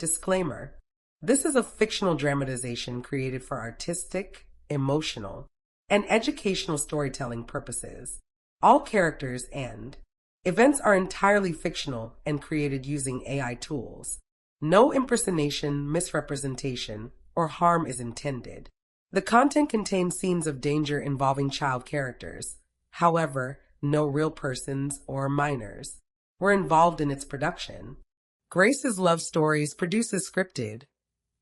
Disclaimer: this is a fictional dramatization created for artistic, emotional, and educational storytelling purposes. All characters and events are entirely fictional and created using AI tools. No impersonation, misrepresentation, or harm is intended. The content contains scenes of danger involving child characters. However, no real persons or minors were involved in its production. Grace's Love Stories produces scripted,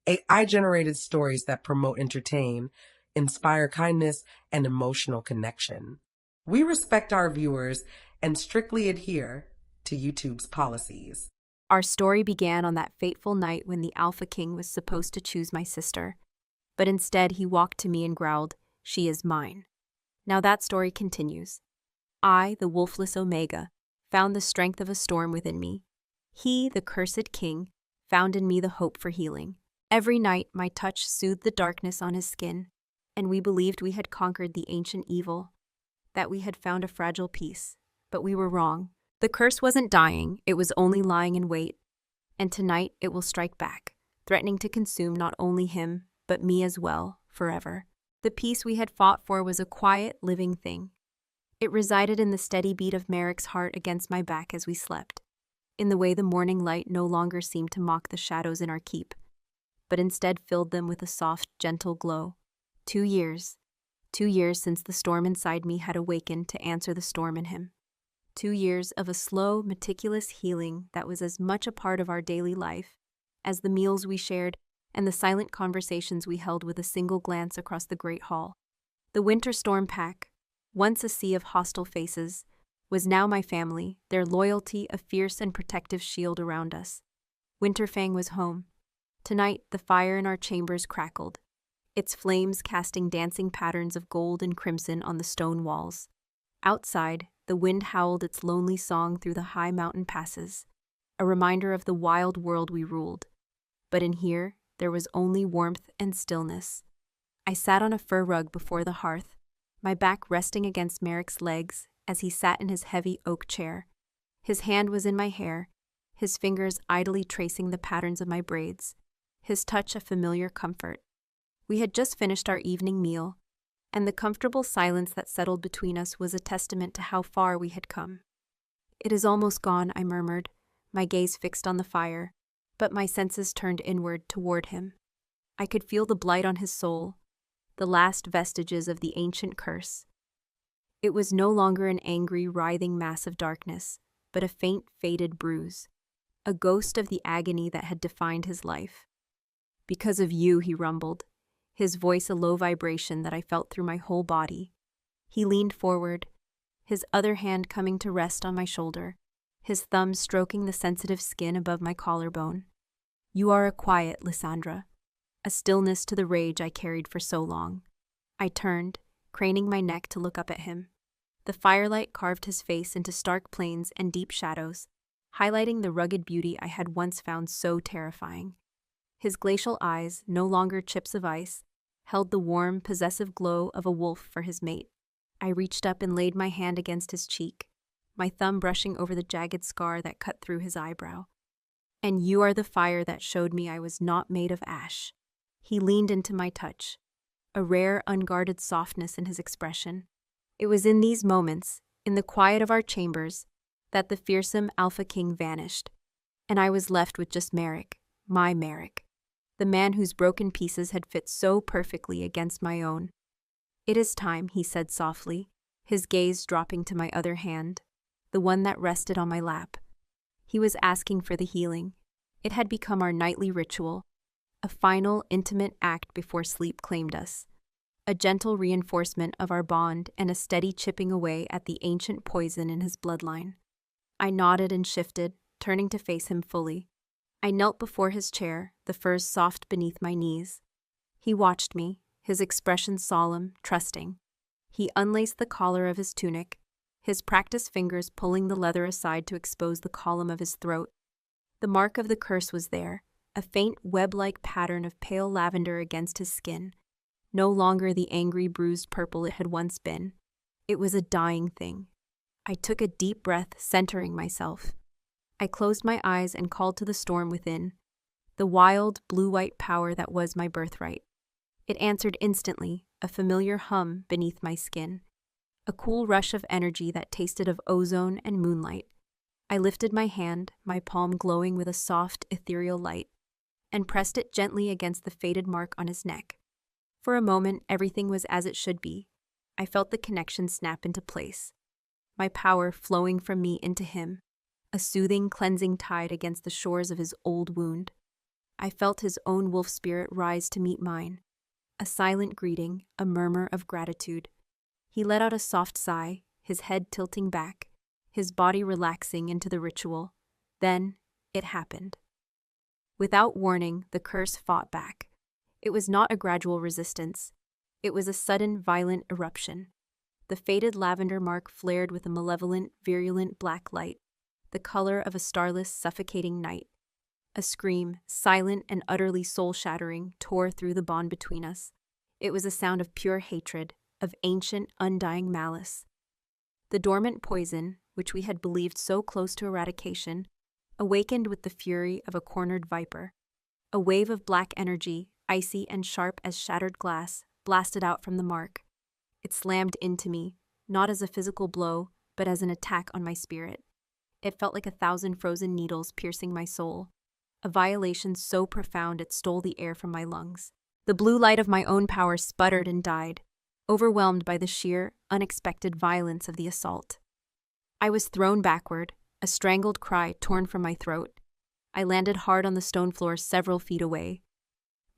AI-generated stories that promote, entertain, inspire kindness, and emotional connection. We respect our viewers and strictly adhere to YouTube's policies. Our story began on that fateful night when the Alpha King was supposed to choose my sister, but instead he walked to me and growled, "She is mine." Now that story continues. I, the wolfless Omega, found the strength of a storm within me. He, the cursed king, found in me the hope for healing. Every night my touch soothed the darkness on his skin, and we believed we had conquered the ancient evil, that we had found a fragile peace. But we were wrong. The curse wasn't dying, it was only lying in wait. And tonight it will strike back, threatening to consume not only him, but me as well, forever. The peace we had fought for was a quiet, living thing. It resided in the steady beat of Merrick's heart against my back as we slept, in the way the morning light no longer seemed to mock the shadows in our keep, but instead filled them with a soft, gentle glow. 2 years. 2 years since the storm inside me had awakened to answer the storm in him. 2 years of a slow, meticulous healing that was as much a part of our daily life as the meals we shared and the silent conversations we held with a single glance across the great hall. The winter storm pack, once a sea of hostile faces, was now my family, their loyalty a fierce and protective shield around us. Winterfang was home. Tonight, the fire in our chambers crackled, its flames casting dancing patterns of gold and crimson on the stone walls. Outside, the wind howled its lonely song through the high mountain passes, a reminder of the wild world we ruled. But in here, there was only warmth and stillness. I sat on a fur rug before the hearth, my back resting against Merrick's legs as he sat in his heavy oak chair. His hand was in my hair, his fingers idly tracing the patterns of my braids, his touch a familiar comfort. We had just finished our evening meal, and the comfortable silence that settled between us was a testament to how far we had come. "It is almost gone," I murmured, my gaze fixed on the fire, but my senses turned inward toward him. I could feel the blight on his soul, the last vestiges of the ancient curse. It was no longer an angry, writhing mass of darkness, but a faint, faded bruise, a ghost of the agony that had defined his life. "Because of you," he rumbled, his voice a low vibration that I felt through my whole body. He leaned forward, his other hand coming to rest on my shoulder, his thumb stroking the sensitive skin above my collarbone. "You are a quiet, Lysandra," a stillness to the rage I carried for so long. I turned, craning my neck to look up at him. The firelight carved his face into stark planes and deep shadows, highlighting the rugged beauty I had once found so terrifying. His glacial eyes, no longer chips of ice, held the warm, possessive glow of a wolf for his mate. I reached up and laid my hand against his cheek, my thumb brushing over the jagged scar that cut through his eyebrow. "And you are the fire that showed me I was not made of ash." He leaned into my touch, a rare, unguarded softness in his expression. It was in these moments, in the quiet of our chambers, that the fearsome Alpha King vanished, and I was left with just Merrick, my Merrick, the man whose broken pieces had fit so perfectly against my own. "It is time," he said softly, his gaze dropping to my other hand, the one that rested on my lap. He was asking for the healing. It had become our nightly ritual, a final, intimate act before sleep claimed us, a gentle reinforcement of our bond and a steady chipping away at the ancient poison in his bloodline. I nodded and shifted, turning to face him fully. I knelt before his chair, the furs soft beneath my knees. He watched me, his expression solemn, trusting. He unlaced the collar of his tunic, his practiced fingers pulling the leather aside to expose the column of his throat. The mark of the curse was there, a faint web-like pattern of pale lavender against his skin, no longer the angry, bruised purple it had once been. It was a dying thing. I took a deep breath, centering myself. I closed my eyes and called to the storm within. the wild, blue-white power that was my birthright. It answered instantly, a familiar hum beneath my skin, a cool rush of energy that tasted of ozone and moonlight. I lifted my hand, my palm glowing with a soft, ethereal light, and pressed it gently against the faded mark on his neck. For a moment, everything was as it should be. I felt the connection snap into place, my power flowing from me into him, a soothing, cleansing tide against the shores of his old wound. I felt his own wolf spirit rise to meet mine, a silent greeting, a murmur of gratitude. He let out a soft sigh, his head tilting back, his body relaxing into the ritual. Then, it happened. Without warning, the curse fought back. It was not a gradual resistance. It was a sudden, violent eruption. The faded lavender mark flared with a malevolent, virulent black light, the color of a starless, suffocating night. A scream, silent and utterly soul-shattering, tore through the bond between us. It was a sound of pure hatred, of ancient, undying malice. The dormant poison, which we had believed so close to eradication, awakened with the fury of a cornered viper. A wave of black energy, icy and sharp as shattered glass, blasted out from the mark. It slammed into me, not as a physical blow, but as an attack on my spirit. It felt like 1,000 frozen needles piercing my soul, a violation so profound it stole the air from my lungs. The blue light of my own power sputtered and died, overwhelmed by the sheer, unexpected violence of the assault. I was thrown backward, a strangled cry torn from my throat. I landed hard on the stone floor several feet away,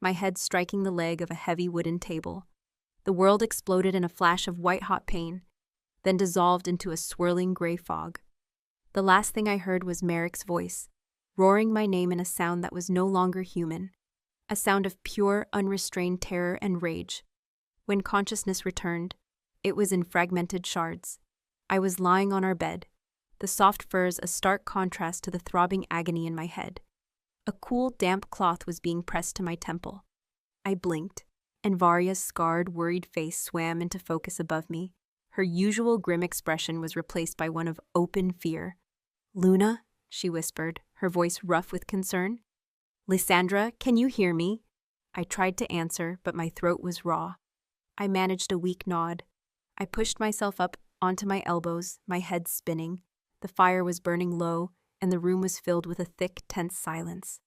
my head striking the leg of a heavy wooden table. The world exploded in a flash of white-hot pain, then dissolved into a swirling gray fog. The last thing I heard was Merrick's voice, roaring my name in a sound that was no longer human, a sound of pure, unrestrained terror and rage. When consciousness returned, it was in fragmented shards. I was lying on our bed, the soft furs a stark contrast to the throbbing agony in my head. A cool, damp cloth was being pressed to my temple. I blinked, and Varya's scarred, worried face swam into focus above me. Her usual grim expression was replaced by one of open fear. "Luna," she whispered, her voice rough with concern. "Lysandra, can you hear me?" I tried to answer, but my throat was raw. I managed a weak nod. I pushed myself up onto my elbows, my head spinning. The fire was burning low, and the room was filled with a thick, tense silence.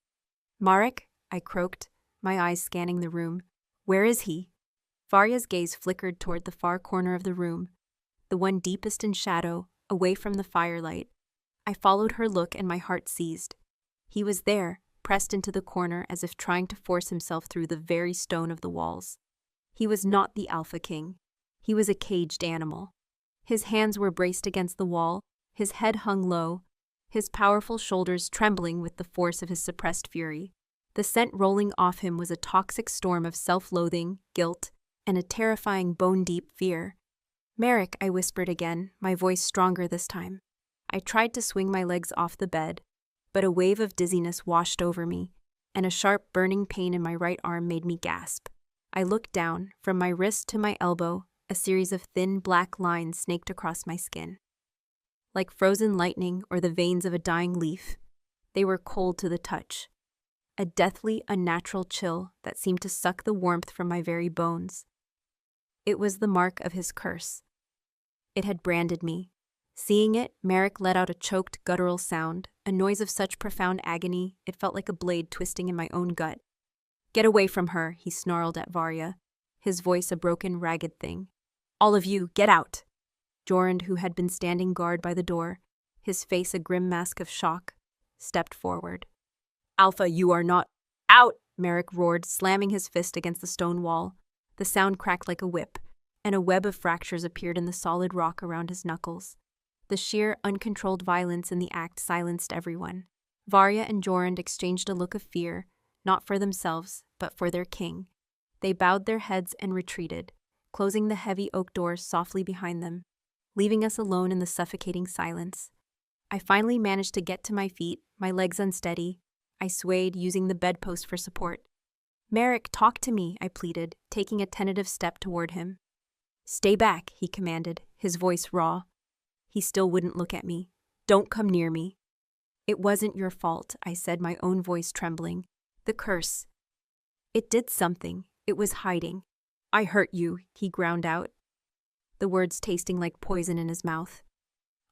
"Marek," I croaked, my eyes scanning the room. "Where is he?" Varya's gaze flickered toward the far corner of the room, the one deepest in shadow, away from the firelight. I followed her look and my heart seized. He was there, pressed into the corner as if trying to force himself through the very stone of the walls. He was not the Alpha King. He was a caged animal. His hands were braced against the wall, his head hung low, his powerful shoulders trembling with the force of his suppressed fury. The scent rolling off him was a toxic storm of self-loathing, guilt, and a terrifying bone-deep fear. "Merrick," I whispered again, my voice stronger this time. I tried to swing my legs off the bed, but a wave of dizziness washed over me, and a sharp, burning pain in my right arm made me gasp. I looked down, from my wrist to my elbow, a series of thin, black lines snaked across my skin. Like frozen lightning or the veins of a dying leaf, they were cold to the touch. A deathly, unnatural chill that seemed to suck the warmth from my very bones. It was the mark of his curse. It had branded me. Seeing it, Merrick let out a choked, guttural sound, a noise of such profound agony it felt like a blade twisting in my own gut. "Get away from her," he snarled at Varya, his voice a broken, ragged thing. "All of you, get out!" Jorand, who had been standing guard by the door, his face a grim mask of shock, stepped forward. "Alpha, you are not—" "Out!" Merrick roared, slamming his fist against the stone wall. The sound cracked like a whip, and a web of fractures appeared in the solid rock around his knuckles. The sheer, uncontrolled violence in the act silenced everyone. Varya and Jorand exchanged a look of fear, not for themselves, but for their king. They bowed their heads and retreated, closing the heavy oak doors softly behind them, leaving us alone in the suffocating silence. I finally managed to get to my feet, my legs unsteady. I swayed, using the bedpost for support. "Merrick, talk to me," I pleaded, taking a tentative step toward him. "Stay back," he commanded, his voice raw. He still wouldn't look at me. "Don't come near me." "It wasn't your fault," I said, my own voice trembling. The curse. It did something. It was hiding. I hurt you, he ground out, the words tasting like poison in his mouth.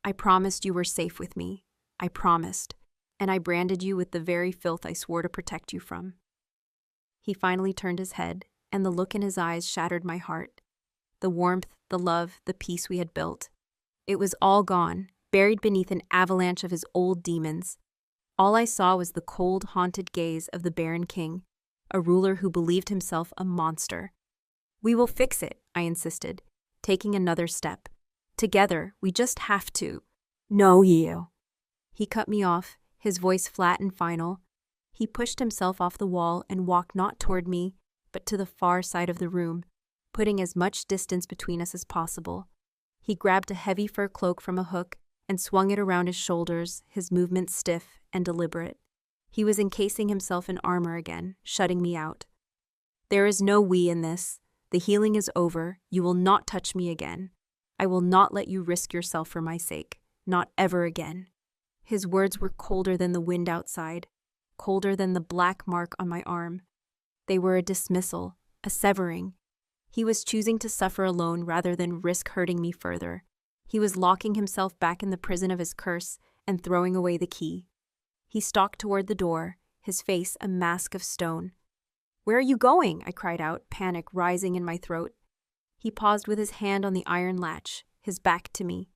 I promised you were safe with me. I promised. And I branded you with the very filth I swore to protect you from. He finally turned his head, and the look in his eyes shattered my heart. The warmth, the love, the peace we had built. It was all gone, buried beneath an avalanche of his old demons. All I saw was the cold, haunted gaze of the Barren King, a ruler who believed himself a monster. We will fix it, I insisted, taking another step. Together, we just have to. No, you. He cut me off, his voice flat and final. He pushed himself off the wall and walked not toward me, but to the far side of the room, putting as much distance between us as possible. He grabbed a heavy fur cloak from a hook and swung it around his shoulders, his movements stiff and deliberate. He was encasing himself in armor again, shutting me out. There is no we in this. The healing is over. You will not touch me again. I will not let you risk yourself for my sake. Not ever again. His words were colder than the wind outside, colder than the black mark on my arm. They were a dismissal, a severing. He was choosing to suffer alone rather than risk hurting me further. He was locking himself back in the prison of his curse and throwing away the key. He stalked toward the door, his face a mask of stone. "Where are you going?" I cried out, panic rising in my throat. He paused with his hand on the iron latch, his back to me.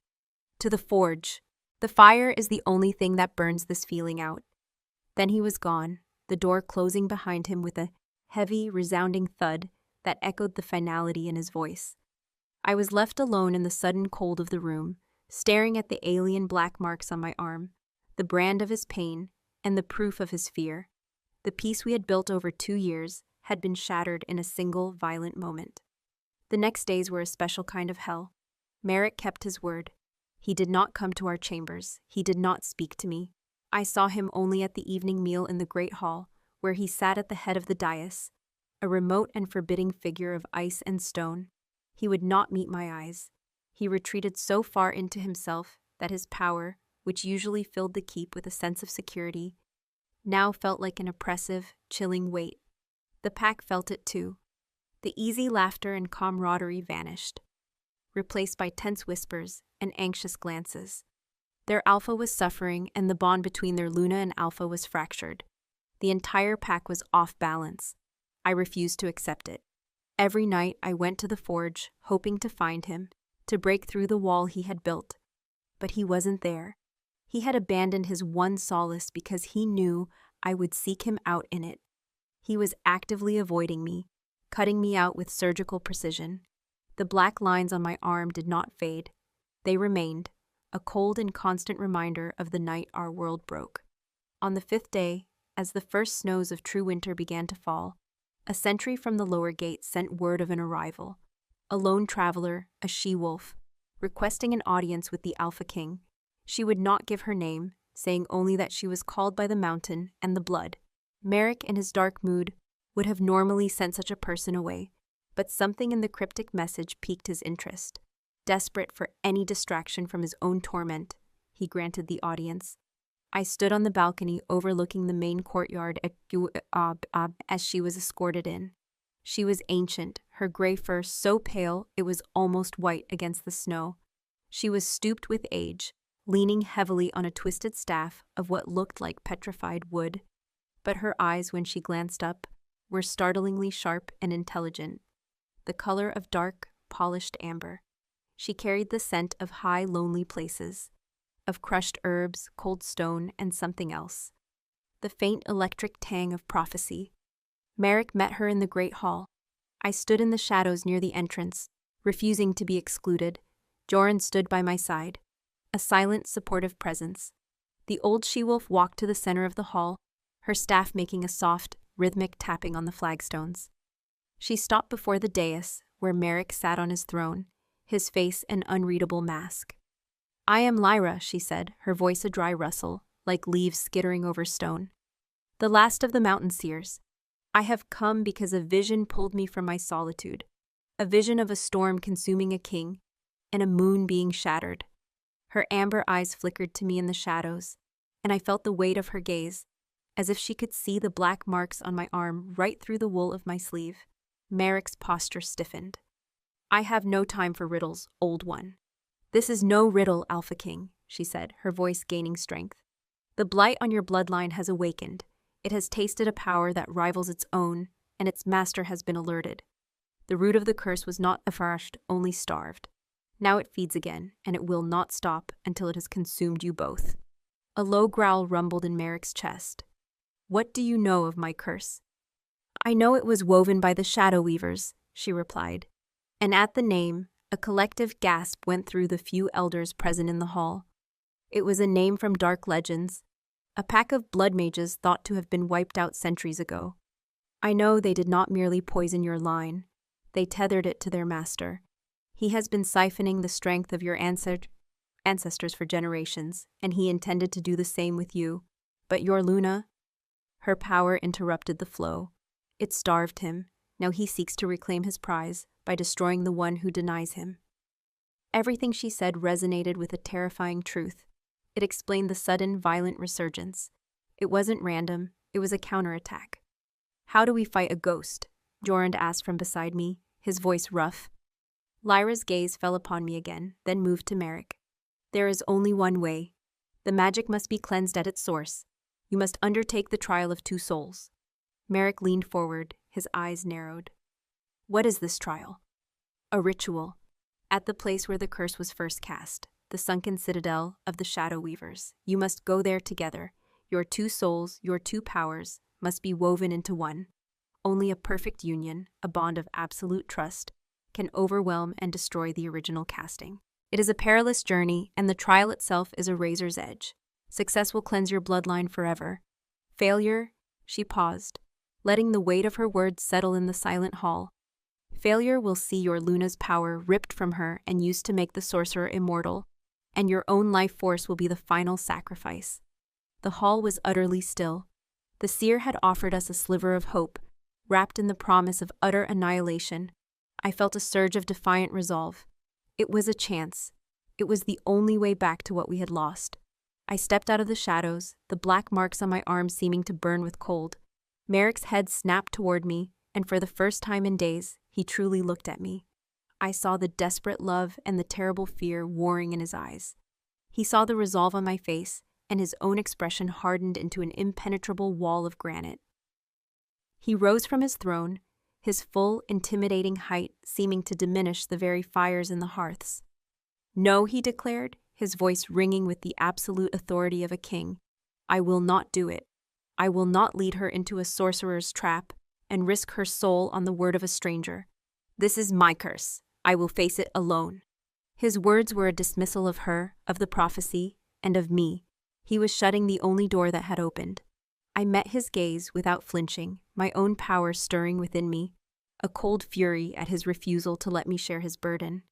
"To the forge. The fire is the only thing that burns this feeling out." Then he was gone, the door closing behind him with a heavy, resounding thud that echoed the finality in his voice. I was left alone in the sudden cold of the room, staring at the alien black marks on my arm, the brand of his pain, and the proof of his fear. The peace we had built over 2 years had been shattered in a single violent moment. The next days were a special kind of hell. Merrick kept his word. He did not come to our chambers. He did not speak to me. I saw him only at the evening meal in the great hall, where he sat at the head of the dais, a remote and forbidding figure of ice and stone. He would not meet my eyes. He retreated so far into himself that his power, which usually filled the keep with a sense of security, now felt like an oppressive, chilling weight. The pack felt it too. The easy laughter and camaraderie vanished, replaced by tense whispers and anxious glances. Their alpha was suffering, and the bond between their Luna and Alpha was fractured. The entire pack was off balance. I refused to accept it. Every night I went to the forge, hoping to find him, to break through the wall he had built. But he wasn't there. He had abandoned his one solace because he knew I would seek him out in it. He was actively avoiding me, cutting me out with surgical precision. The black lines on my arm did not fade. They remained, a cold and constant reminder of the night our world broke. On the 5th day, as the first snows of true winter began to fall, a sentry from the lower gate sent word of an arrival. A lone traveler, a she-wolf, requesting an audience with the Alpha King. She would not give her name, saying only that she was called by the mountain and the blood. Merrick, in his dark mood, would have normally sent such a person away, but something in the cryptic message piqued his interest. Desperate for any distraction from his own torment, he granted the audience. I stood on the balcony overlooking the main courtyard as she was escorted in. She was ancient, her gray fur so pale it was almost white against the snow. She was stooped with age, leaning heavily on a twisted staff of what looked like petrified wood. But her eyes, when she glanced up, were startlingly sharp and intelligent, the color of dark, polished amber. She carried the scent of high, lonely places, of crushed herbs, cold stone, and something else. The faint electric tang of prophecy. Merrick met her in the great hall. I stood in the shadows near the entrance, refusing to be excluded. Joran stood by my side, a silent, supportive presence. The old she-wolf walked to the center of the hall, her staff making a soft, rhythmic tapping on the flagstones. She stopped before the dais, where Merrick sat on his throne, his face an unreadable mask. "I am Lyra," she said, her voice a dry rustle, like leaves skittering over stone. "The last of the mountain seers. I have come because a vision pulled me from my solitude, a vision of a storm consuming a king, and a moon being shattered." Her amber eyes flickered to me in the shadows, and I felt the weight of her gaze, as if she could see the black marks on my arm right through the wool of my sleeve. Merrick's posture stiffened. "I have no time for riddles, old one." "This is no riddle, Alpha King," she said, her voice gaining strength. "The blight on your bloodline has awakened. It has tasted a power that rivals its own, and its master has been alerted. The root of the curse was not affashed, only starved. Now it feeds again, and it will not stop until it has consumed you both." A low growl rumbled in Merrick's chest. "What do you know of my curse?" "I know it was woven by the Shadow Weavers," she replied. And at the name, a collective gasp went through the few elders present in the hall. It was a name from dark legends, a pack of blood mages thought to have been wiped out centuries ago. "I know they did not merely poison your line. They tethered it to their master. He has been siphoning the strength of your ancestors for generations, and he intended to do the same with you. But your Luna—" Her power interrupted the flow. It starved him. Now he seeks to reclaim his prize by destroying the one who denies him. Everything she said resonated with a terrifying truth. It explained the sudden, violent resurgence. It wasn't random, it was a counterattack. "How do we fight a ghost?" Jorand asked from beside me, his voice rough. Lyra's gaze fell upon me again, then moved to Merrick. "There is only one way. The magic must be cleansed at its source. You must undertake the trial of two souls." Merrick leaned forward, his eyes narrowed. "What is this trial?" "A ritual. At the place where the curse was first cast, the sunken citadel of the Shadow Weavers. You must go there together. Your two souls, your two powers, must be woven into one. Only a perfect union, a bond of absolute trust, can overwhelm and destroy the original casting. It is a perilous journey, and the trial itself is a razor's edge. Success will cleanse your bloodline forever. Failure—" She paused, letting the weight of her words settle in the silent hall. "Failure will see your Luna's power ripped from her and used to make the sorcerer immortal, and your own life force will be the final sacrifice." The hall was utterly still. The seer had offered us a sliver of hope, wrapped in the promise of utter annihilation. I felt a surge of defiant resolve. It was a chance. It was the only way back to what we had lost. I stepped out of the shadows, the black marks on my arms seeming to burn with cold. Merrick's head snapped toward me, and for the first time in days, he truly looked at me. I saw the desperate love and the terrible fear warring in his eyes. He saw the resolve on my face, and his own expression hardened into an impenetrable wall of granite. He rose from his throne, his full, intimidating height seeming to diminish the very fires in the hearths. "No," he declared, his voice ringing with the absolute authority of a king. "I will not do it. I will not lead her into a sorcerer's trap and risk her soul on the word of a stranger. This is my curse. I will face it alone." His words were a dismissal of her, of the prophecy, and of me. He was shutting the only door that had opened. I met his gaze without flinching, my own power stirring within me, a cold fury at his refusal to let me share his burden.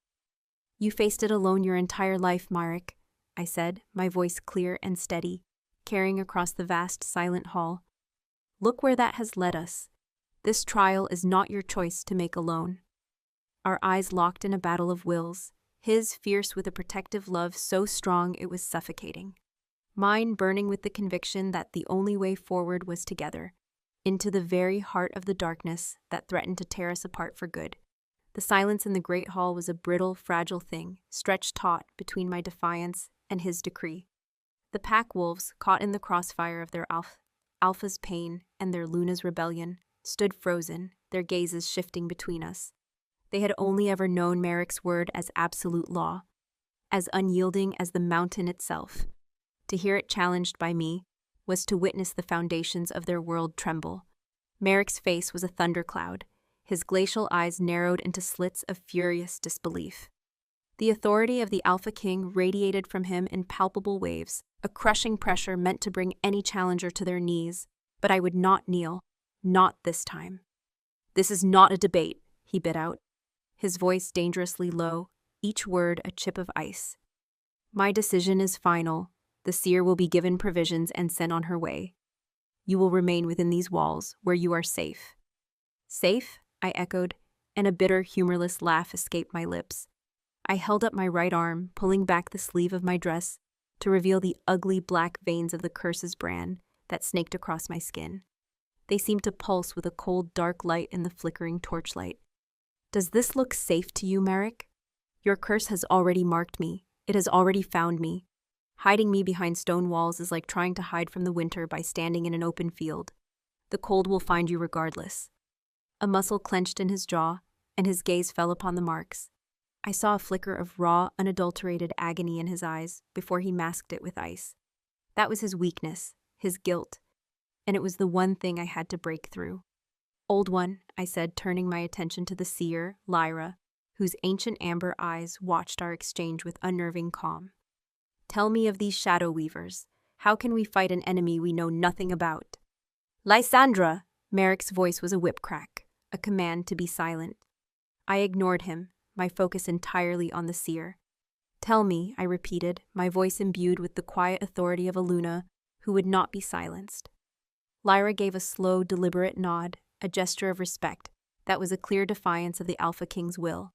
"You faced it alone your entire life, Myrick," I said, my voice clear and steady, carrying across the vast, silent hall. "Look where that has led us. This trial is not your choice to make alone." Our eyes locked in a battle of wills, his fierce with a protective love so strong it was suffocating. Mine burning with the conviction that the only way forward was together, into the very heart of the darkness that threatened to tear us apart for good. The silence in the great hall was a brittle, fragile thing, stretched taut between my defiance and his decree. The pack wolves, caught in the crossfire of their alpha's pain and their Luna's rebellion, stood frozen, their gazes shifting between us. They had only ever known Merrick's word as absolute law, as unyielding as the mountain itself. To hear it challenged by me was to witness the foundations of their world tremble. Merrick's face was a thundercloud, his glacial eyes narrowed into slits of furious disbelief. The authority of the Alpha King radiated from him in palpable waves, a crushing pressure meant to bring any challenger to their knees. But I would not kneel, not this time. "This is not a debate," he bit out, his voice dangerously low, each word a chip of ice. "My decision is final. The seer will be given provisions and sent on her way. You will remain within these walls, where you are safe." "Safe?" I echoed, and a bitter, humorless laugh escaped my lips. I held up my right arm, pulling back the sleeve of my dress to reveal the ugly black veins of the curse's brand, that snaked across my skin. They seemed to pulse with a cold, dark light in the flickering torchlight. Does this look safe to you, Merrick? Your curse has already marked me. It has already found me. Hiding me behind stone walls is like trying to hide from the winter by standing in an open field. The cold will find you regardless. A muscle clenched in his jaw, and his gaze fell upon the marks. I saw a flicker of raw, unadulterated agony in his eyes before he masked it with ice. That was his weakness, his guilt, and it was the one thing I had to break through. Old One, I said, turning my attention to the seer, Lyra, whose ancient amber eyes watched our exchange with unnerving calm. Tell me of these shadow weavers. How can we fight an enemy we know nothing about? Lysandra! Merrick's voice was a whip crack, a command to be silent. I ignored him, my focus entirely on the seer. Tell me, I repeated, my voice imbued with the quiet authority of a Luna who would not be silenced. Lyra gave a slow, deliberate nod, a gesture of respect that was a clear defiance of the Alpha King's will.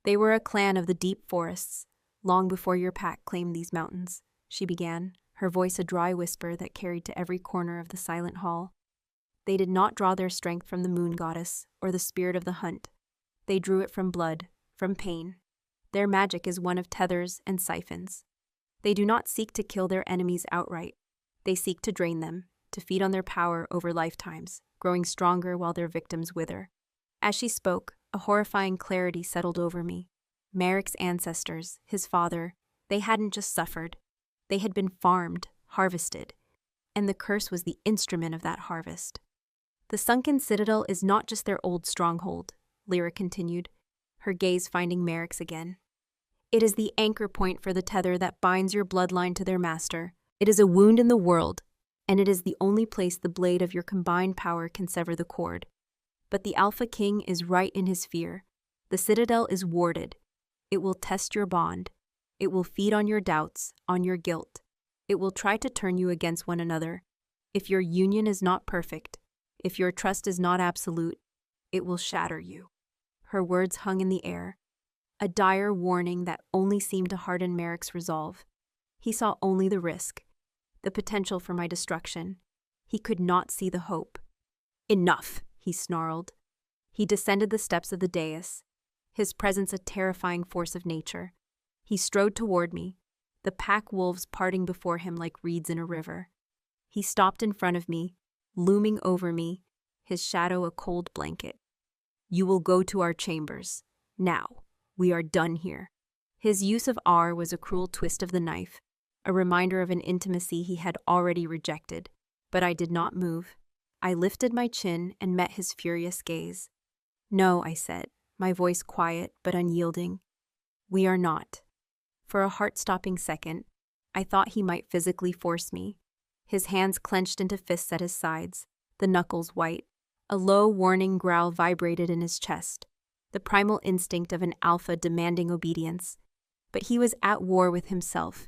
They were a clan of the deep forests, long before your pack claimed these mountains, she began, her voice a dry whisper that carried to every corner of the silent hall. They did not draw their strength from the moon goddess or the spirit of the hunt. They drew it from blood, from pain. Their magic is one of tethers and siphons. They do not seek to kill their enemies outright. They seek to drain them, to feed on their power over lifetimes, growing stronger while their victims wither. As she spoke, a horrifying clarity settled over me. Merrick's ancestors, his father, they hadn't just suffered. They had been farmed, harvested, and the curse was the instrument of that harvest. The sunken citadel is not just their old stronghold, Lyra continued, her gaze finding Merrick's again. It is the anchor point for the tether that binds your bloodline to their master. It is a wound in the world, and it is the only place the blade of your combined power can sever the cord. But the Alpha King is right in his fear. The citadel is warded. It will test your bond. It will feed on your doubts, on your guilt. It will try to turn you against one another. If your union is not perfect, if your trust is not absolute, it will shatter you. Her words hung in the air, a dire warning that only seemed to harden Merrick's resolve. He saw only the risk, the potential for my destruction. He could not see the hope. Enough, he snarled. He descended the steps of the dais, his presence a terrifying force of nature. He strode toward me, the pack wolves parting before him like reeds in a river. He stopped in front of me, looming over me, his shadow a cold blanket. You will go to our chambers. Now, we are done here. His use of R was a cruel twist of the knife, a reminder of an intimacy he had already rejected. But I did not move. I lifted my chin and met his furious gaze. No, I said, my voice quiet but unyielding. We are not. For a heart-stopping second, I thought he might physically force me. His hands clenched into fists at his sides, the knuckles white. A low, warning growl vibrated in his chest, the primal instinct of an alpha demanding obedience. But he was at war with himself.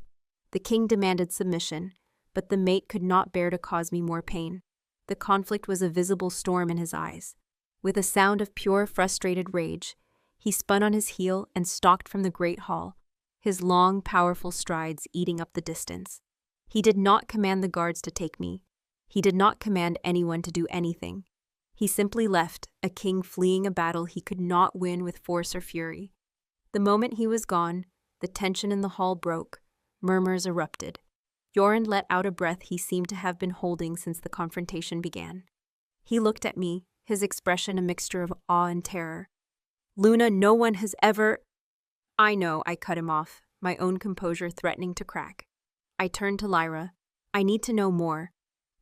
The king demanded submission, but the mate could not bear to cause me more pain. The conflict was a visible storm in his eyes. With a sound of pure, frustrated rage, he spun on his heel and stalked from the great hall, his long, powerful strides eating up the distance. He did not command the guards to take me. He did not command anyone to do anything. He simply left, a king fleeing a battle he could not win with force or fury. The moment he was gone, the tension in the hall broke. Murmurs erupted. Yoren let out a breath he seemed to have been holding since the confrontation began. He looked at me, his expression a mixture of awe and terror. Luna, no one has ever... I know, I cut him off, my own composure threatening to crack. I turned to Lyra. I need to know more.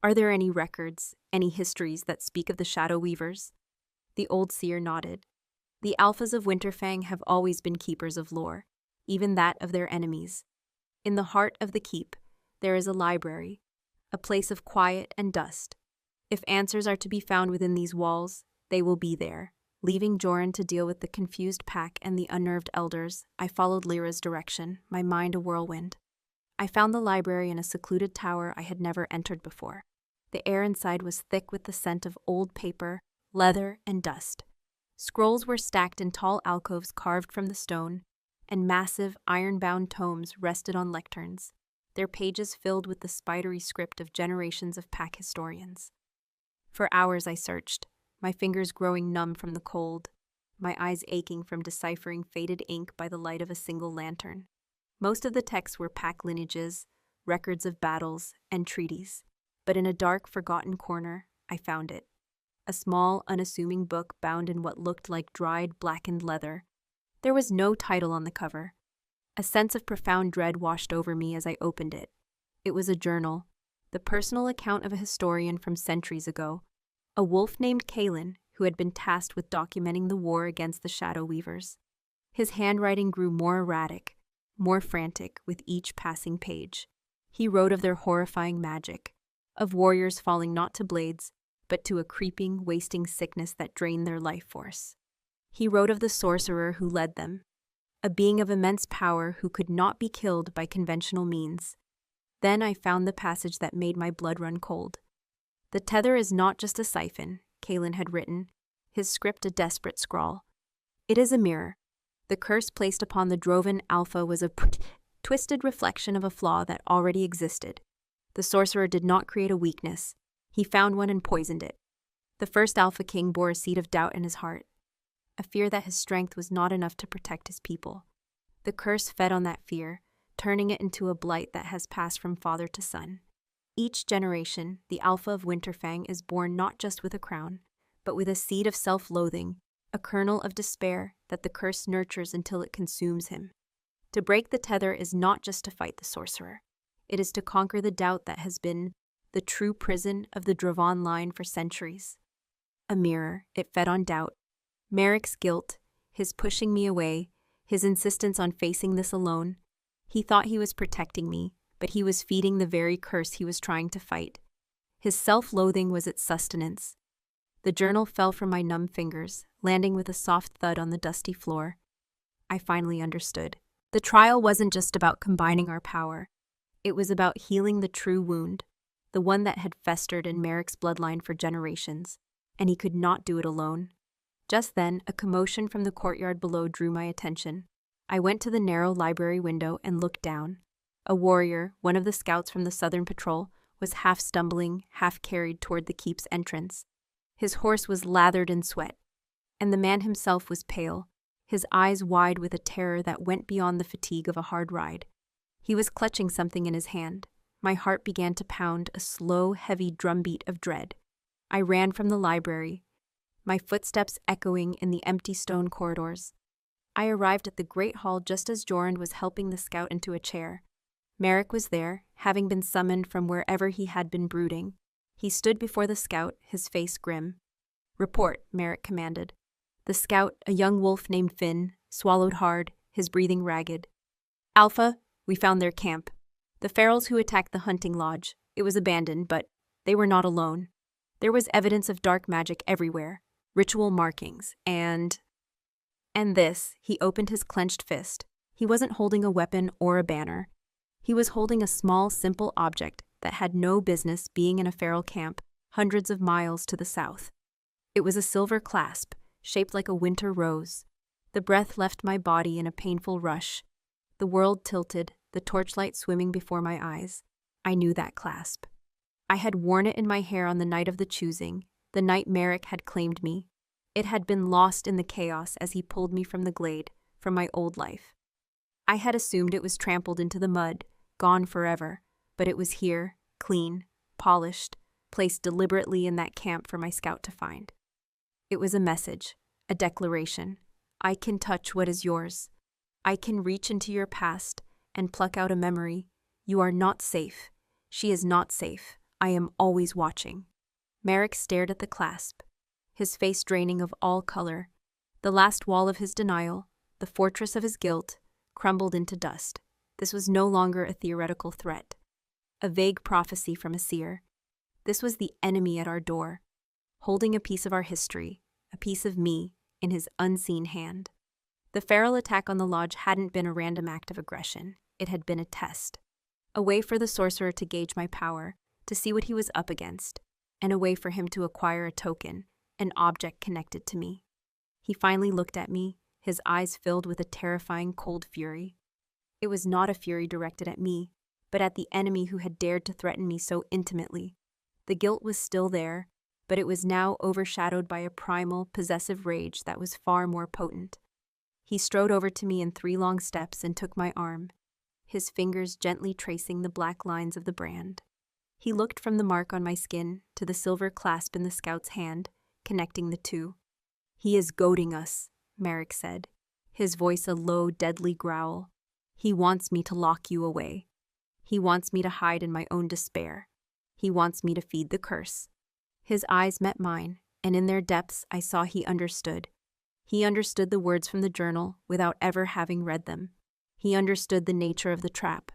Are there any records, any histories that speak of the Shadow Weavers? The old seer nodded. The Alphas of Winterfang have always been keepers of lore, even that of their enemies. In the heart of the keep, there is a library, a place of quiet and dust. If answers are to be found within these walls, they will be there. Leaving Joran to deal with the confused pack and the unnerved elders, I followed Lyra's direction, my mind a whirlwind. I found the library in a secluded tower I had never entered before. The air inside was thick with the scent of old paper, leather, and dust. Scrolls were stacked in tall alcoves carved from the stone, and massive, iron-bound tomes rested on lecterns. their pages filled with the spidery script of generations of pack historians. For hours I searched, my fingers growing numb from the cold, my eyes aching from deciphering faded ink by the light of a single lantern. Most of the texts were pack lineages, records of battles, and treaties. But in a dark, forgotten corner, I found it. A small, unassuming book bound in what looked like dried, blackened leather. There was no title on the cover. A sense of profound dread washed over me as I opened it. It was a journal, the personal account of a historian from centuries ago, a wolf named Kalen, who had been tasked with documenting the war against the Shadow Weavers. His handwriting grew more erratic, more frantic with each passing page. He wrote of their horrifying magic, of warriors falling not to blades, but to a creeping, wasting sickness that drained their life force. He wrote of the sorcerer who led them, a being of immense power who could not be killed by conventional means. Then I found the passage that made my blood run cold. The tether is not just a siphon, Kalen had written, his script a desperate scrawl. It is a mirror. The curse placed upon the Droven Alpha was a twisted reflection of a flaw that already existed. The sorcerer did not create a weakness. He found one and poisoned it. The first Alpha King bore a seed of doubt in his heart, a fear that his strength was not enough to protect his people. The curse fed on that fear, turning it into a blight that has passed from father to son. Each generation, the Alpha of Winterfang is born not just with a crown, but with a seed of self-loathing, a kernel of despair that the curse nurtures until it consumes him. To break the tether is not just to fight the sorcerer. It is to conquer the doubt that has been the true prison of the Dravon line for centuries. A mirror, it fed on doubt. Merrick's guilt, his pushing me away, his insistence on facing this alone. He thought he was protecting me, but he was feeding the very curse he was trying to fight. His self-loathing was its sustenance. The journal fell from my numb fingers, landing with a soft thud on the dusty floor. I finally understood. The trial wasn't just about combining our power. It was about healing the true wound, the one that had festered in Merrick's bloodline for generations, and he could not do it alone. Just then, a commotion from the courtyard below drew my attention. I went to the narrow library window and looked down. A warrior, one of the scouts from the Southern Patrol, was half stumbling, half carried toward the keep's entrance. His horse was lathered in sweat, and the man himself was pale, his eyes wide with a terror that went beyond the fatigue of a hard ride. He was clutching something in his hand. My heart began to pound, a slow, heavy drumbeat of dread. I ran from the library, my footsteps echoing in the empty stone corridors. I arrived at the great hall just as Jorand was helping the scout into a chair. Merrick was there, having been summoned from wherever he had been brooding. He stood before the scout, his face grim. "Report," Merrick commanded. The scout, a young wolf named Finn, swallowed hard, his breathing ragged. "Alpha, we found their camp. The ferals who attacked the hunting lodge. It was abandoned, but they were not alone. There was evidence of dark magic everywhere, ritual markings, and this," he opened his clenched fist. He wasn't holding a weapon or a banner. He was holding a small, simple object that had no business being in a feral camp hundreds of miles to the south. It was a silver clasp, shaped like a winter rose. The breath left my body in a painful rush. The world tilted, the torchlight swimming before my eyes. I knew that clasp. I had worn it in my hair on the night of the choosing, the night Merrick had claimed me. It had been lost in the chaos as he pulled me from the glade, from my old life. I had assumed it was trampled into the mud, gone forever, but it was here, clean, polished, placed deliberately in that camp for my scout to find. It was a message, a declaration. I can touch what is yours. I can reach into your past and pluck out a memory. You are not safe. She is not safe. I am always watching. Merrick stared at the clasp, his face draining of all color. The last wall of his denial, the fortress of his guilt, crumbled into dust. This was no longer a theoretical threat, a vague prophecy from a seer. This was the enemy at our door, holding a piece of our history, a piece of me, in his unseen hand. The feral attack on the lodge hadn't been a random act of aggression. It had been a test, a way for the sorcerer to gauge my power, to see what he was up against, and a way for him to acquire a token, an object connected to me. He finally looked at me, his eyes filled with a terrifying cold fury. It was not a fury directed at me, but at the enemy who had dared to threaten me so intimately. The guilt was still there, but it was now overshadowed by a primal, possessive rage that was far more potent. He strode over to me in 3 long steps and took my arm, his fingers gently tracing the black lines of the brand. He looked from the mark on my skin to the silver clasp in the scout's hand, connecting the two. "He is goading us," Merrick said, his voice a low, deadly growl. "He wants me to lock you away. He wants me to hide in my own despair. He wants me to feed the curse." His eyes met mine, and in their depths I saw he understood. He understood the words from the journal without ever having read them. He understood the nature of the trap.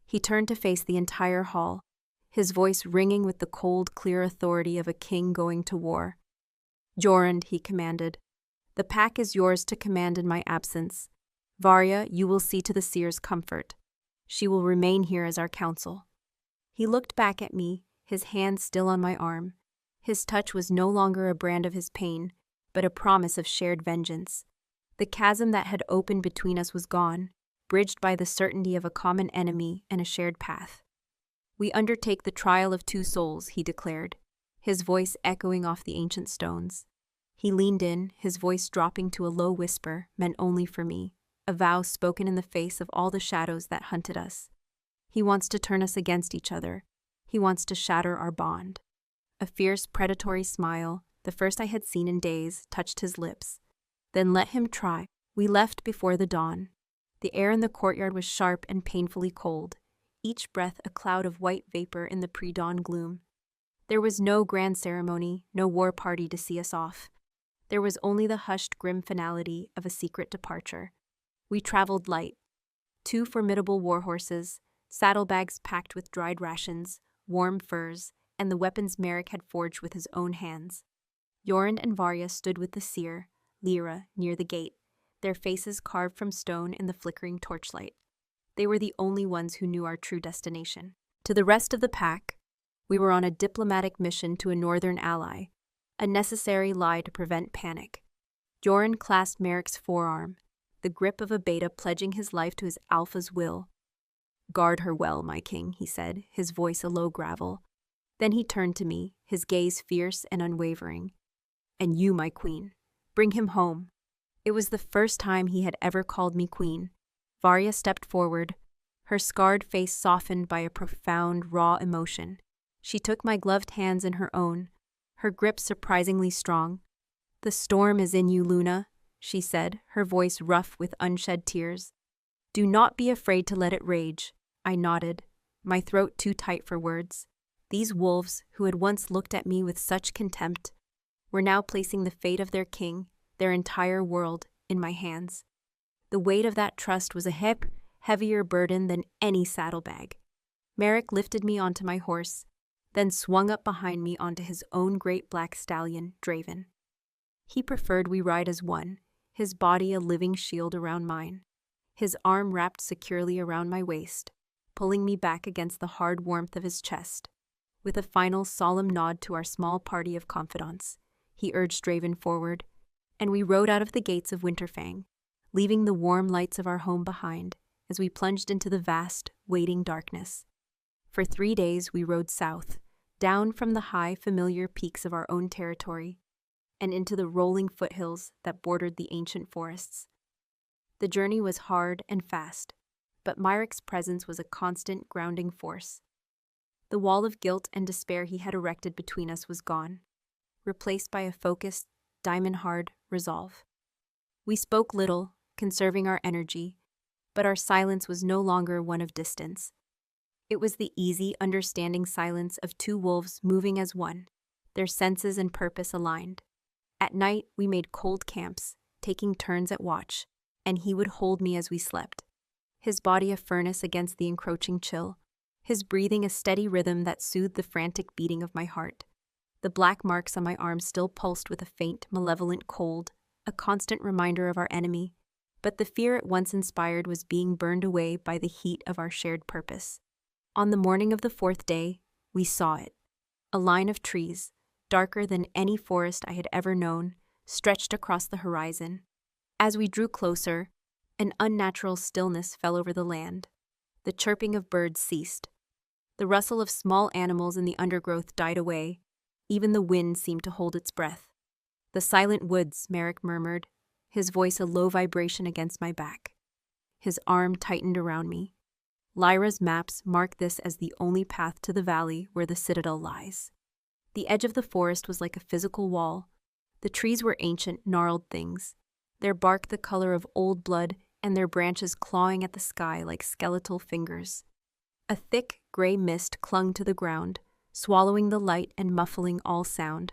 He turned to face the entire hall, his voice ringing with the cold, clear authority of a king going to war. "Jorund," he commanded, "the pack is yours to command in my absence. Varya, you will see to the seer's comfort. She will remain here as our counsel." He looked back at me, his hand still on my arm. His touch was no longer a brand of his pain, but a promise of shared vengeance. The chasm that had opened between us was gone, bridged by the certainty of a common enemy and a shared path. "We undertake the trial of 2 souls," he declared, his voice echoing off the ancient stones. He leaned in, his voice dropping to a low whisper meant only for me, a vow spoken in the face of all the shadows that hunted us. "He wants to turn us against each other. He wants to shatter our bond." A fierce, predatory smile, the first I had seen in days, touched his lips. "Then let him try." We left before the dawn. The air in the courtyard was sharp and painfully cold, each breath a cloud of white vapor in the pre-dawn gloom. There was no grand ceremony, no war party to see us off. There was only the hushed, grim finality of a secret departure. We traveled light. 2 formidable war horses, saddlebags packed with dried rations, warm furs, and the weapons Merrick had forged with his own hands. Jorund and Varya stood with the seer, Lyra, near the gate, their faces carved from stone in the flickering torchlight. They were the only ones who knew our true destination. To the rest of the pack, we were on a diplomatic mission to a northern ally, a necessary lie to prevent panic. Jorund clasped Merrick's forearm, the grip of a beta pledging his life to his alpha's will. "Guard her well, my king," he said, his voice a low gravel. Then he turned to me, his gaze fierce and unwavering. "And you, my queen, bring him home." It was the first time he had ever called me queen. Varya stepped forward, her scarred face softened by a profound, raw emotion. She took my gloved hands in her own, her grip surprisingly strong. "The storm is in you, Luna," she said, her voice rough with unshed tears. "Do not be afraid to let it rage." I nodded, my throat too tight for words. These wolves, who had once looked at me with such contempt, were now placing the fate of their king, their entire world, in my hands. The weight of that trust was a heavier burden than any saddlebag. Merrick lifted me onto my horse, then swung up behind me onto his own great black stallion, Draven. He preferred we ride as one, his body a living shield around mine, his arm wrapped securely around my waist, pulling me back against the hard warmth of his chest. With a final solemn nod to our small party of confidants, he urged Draven forward, and we rode out of the gates of Winterfang, leaving the warm lights of our home behind as we plunged into the vast, waiting darkness. For 3 days we rode south, down from the high, familiar peaks of our own territory, and into the rolling foothills that bordered the ancient forests. The journey was hard and fast, but Myrick's presence was a constant grounding force. The wall of guilt and despair he had erected between us was gone, replaced by a focused, diamond-hard resolve. We spoke little, conserving our energy, but our silence was no longer one of distance. It was the easy, understanding silence of 2 wolves moving as one, their senses and purpose aligned. At night, we made cold camps, taking turns at watch, and he would hold me as we slept, his body a furnace against the encroaching chill, his breathing a steady rhythm that soothed the frantic beating of my heart. The black marks on my arms still pulsed with a faint, malevolent cold, a constant reminder of our enemy, but the fear it once inspired was being burned away by the heat of our shared purpose. On the morning of the 4th day, we saw it. A line of trees, darker than any forest I had ever known, stretched across the horizon. As we drew closer, an unnatural stillness fell over the land. The chirping of birds ceased. The rustle of small animals in the undergrowth died away. Even the wind seemed to hold its breath. "The silent woods," Merrick murmured, his voice a low vibration against my back. His arm tightened around me. "Lyra's maps mark this as the only path to the valley where the citadel lies." The edge of the forest was like a physical wall. The trees were ancient, gnarled things, their bark the color of old blood and their branches clawing at the sky like skeletal fingers. A thick, gray mist clung to the ground, swallowing the light and muffling all sound.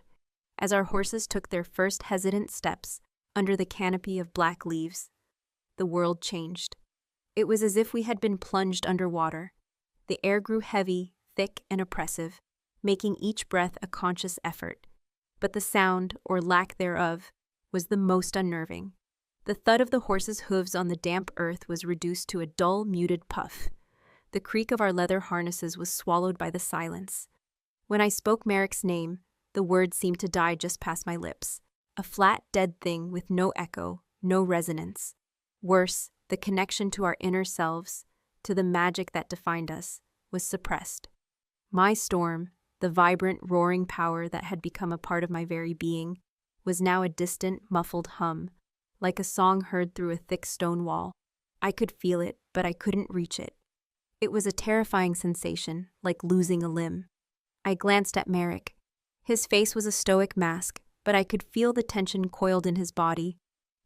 As our horses took their first hesitant steps under the canopy of black leaves, the world changed. It was as if we had been plunged underwater. The air grew heavy, thick, and oppressive, making each breath a conscious effort. But the sound, or lack thereof, was the most unnerving. The thud of the horses' hooves on the damp earth was reduced to a dull, muted puff. The creak of our leather harnesses was swallowed by the silence. When I spoke Merrick's name, the words seemed to die just past my lips. A flat, dead thing with no echo, no resonance. Worse, the connection to our inner selves, to the magic that defined us, was suppressed. My storm, the vibrant, roaring power that had become a part of my very being, was now a distant, muffled hum, like a song heard through a thick stone wall. I could feel it, but I couldn't reach it. It was a terrifying sensation, like losing a limb. I glanced at Merrick. His face was a stoic mask, but I could feel the tension coiled in his body.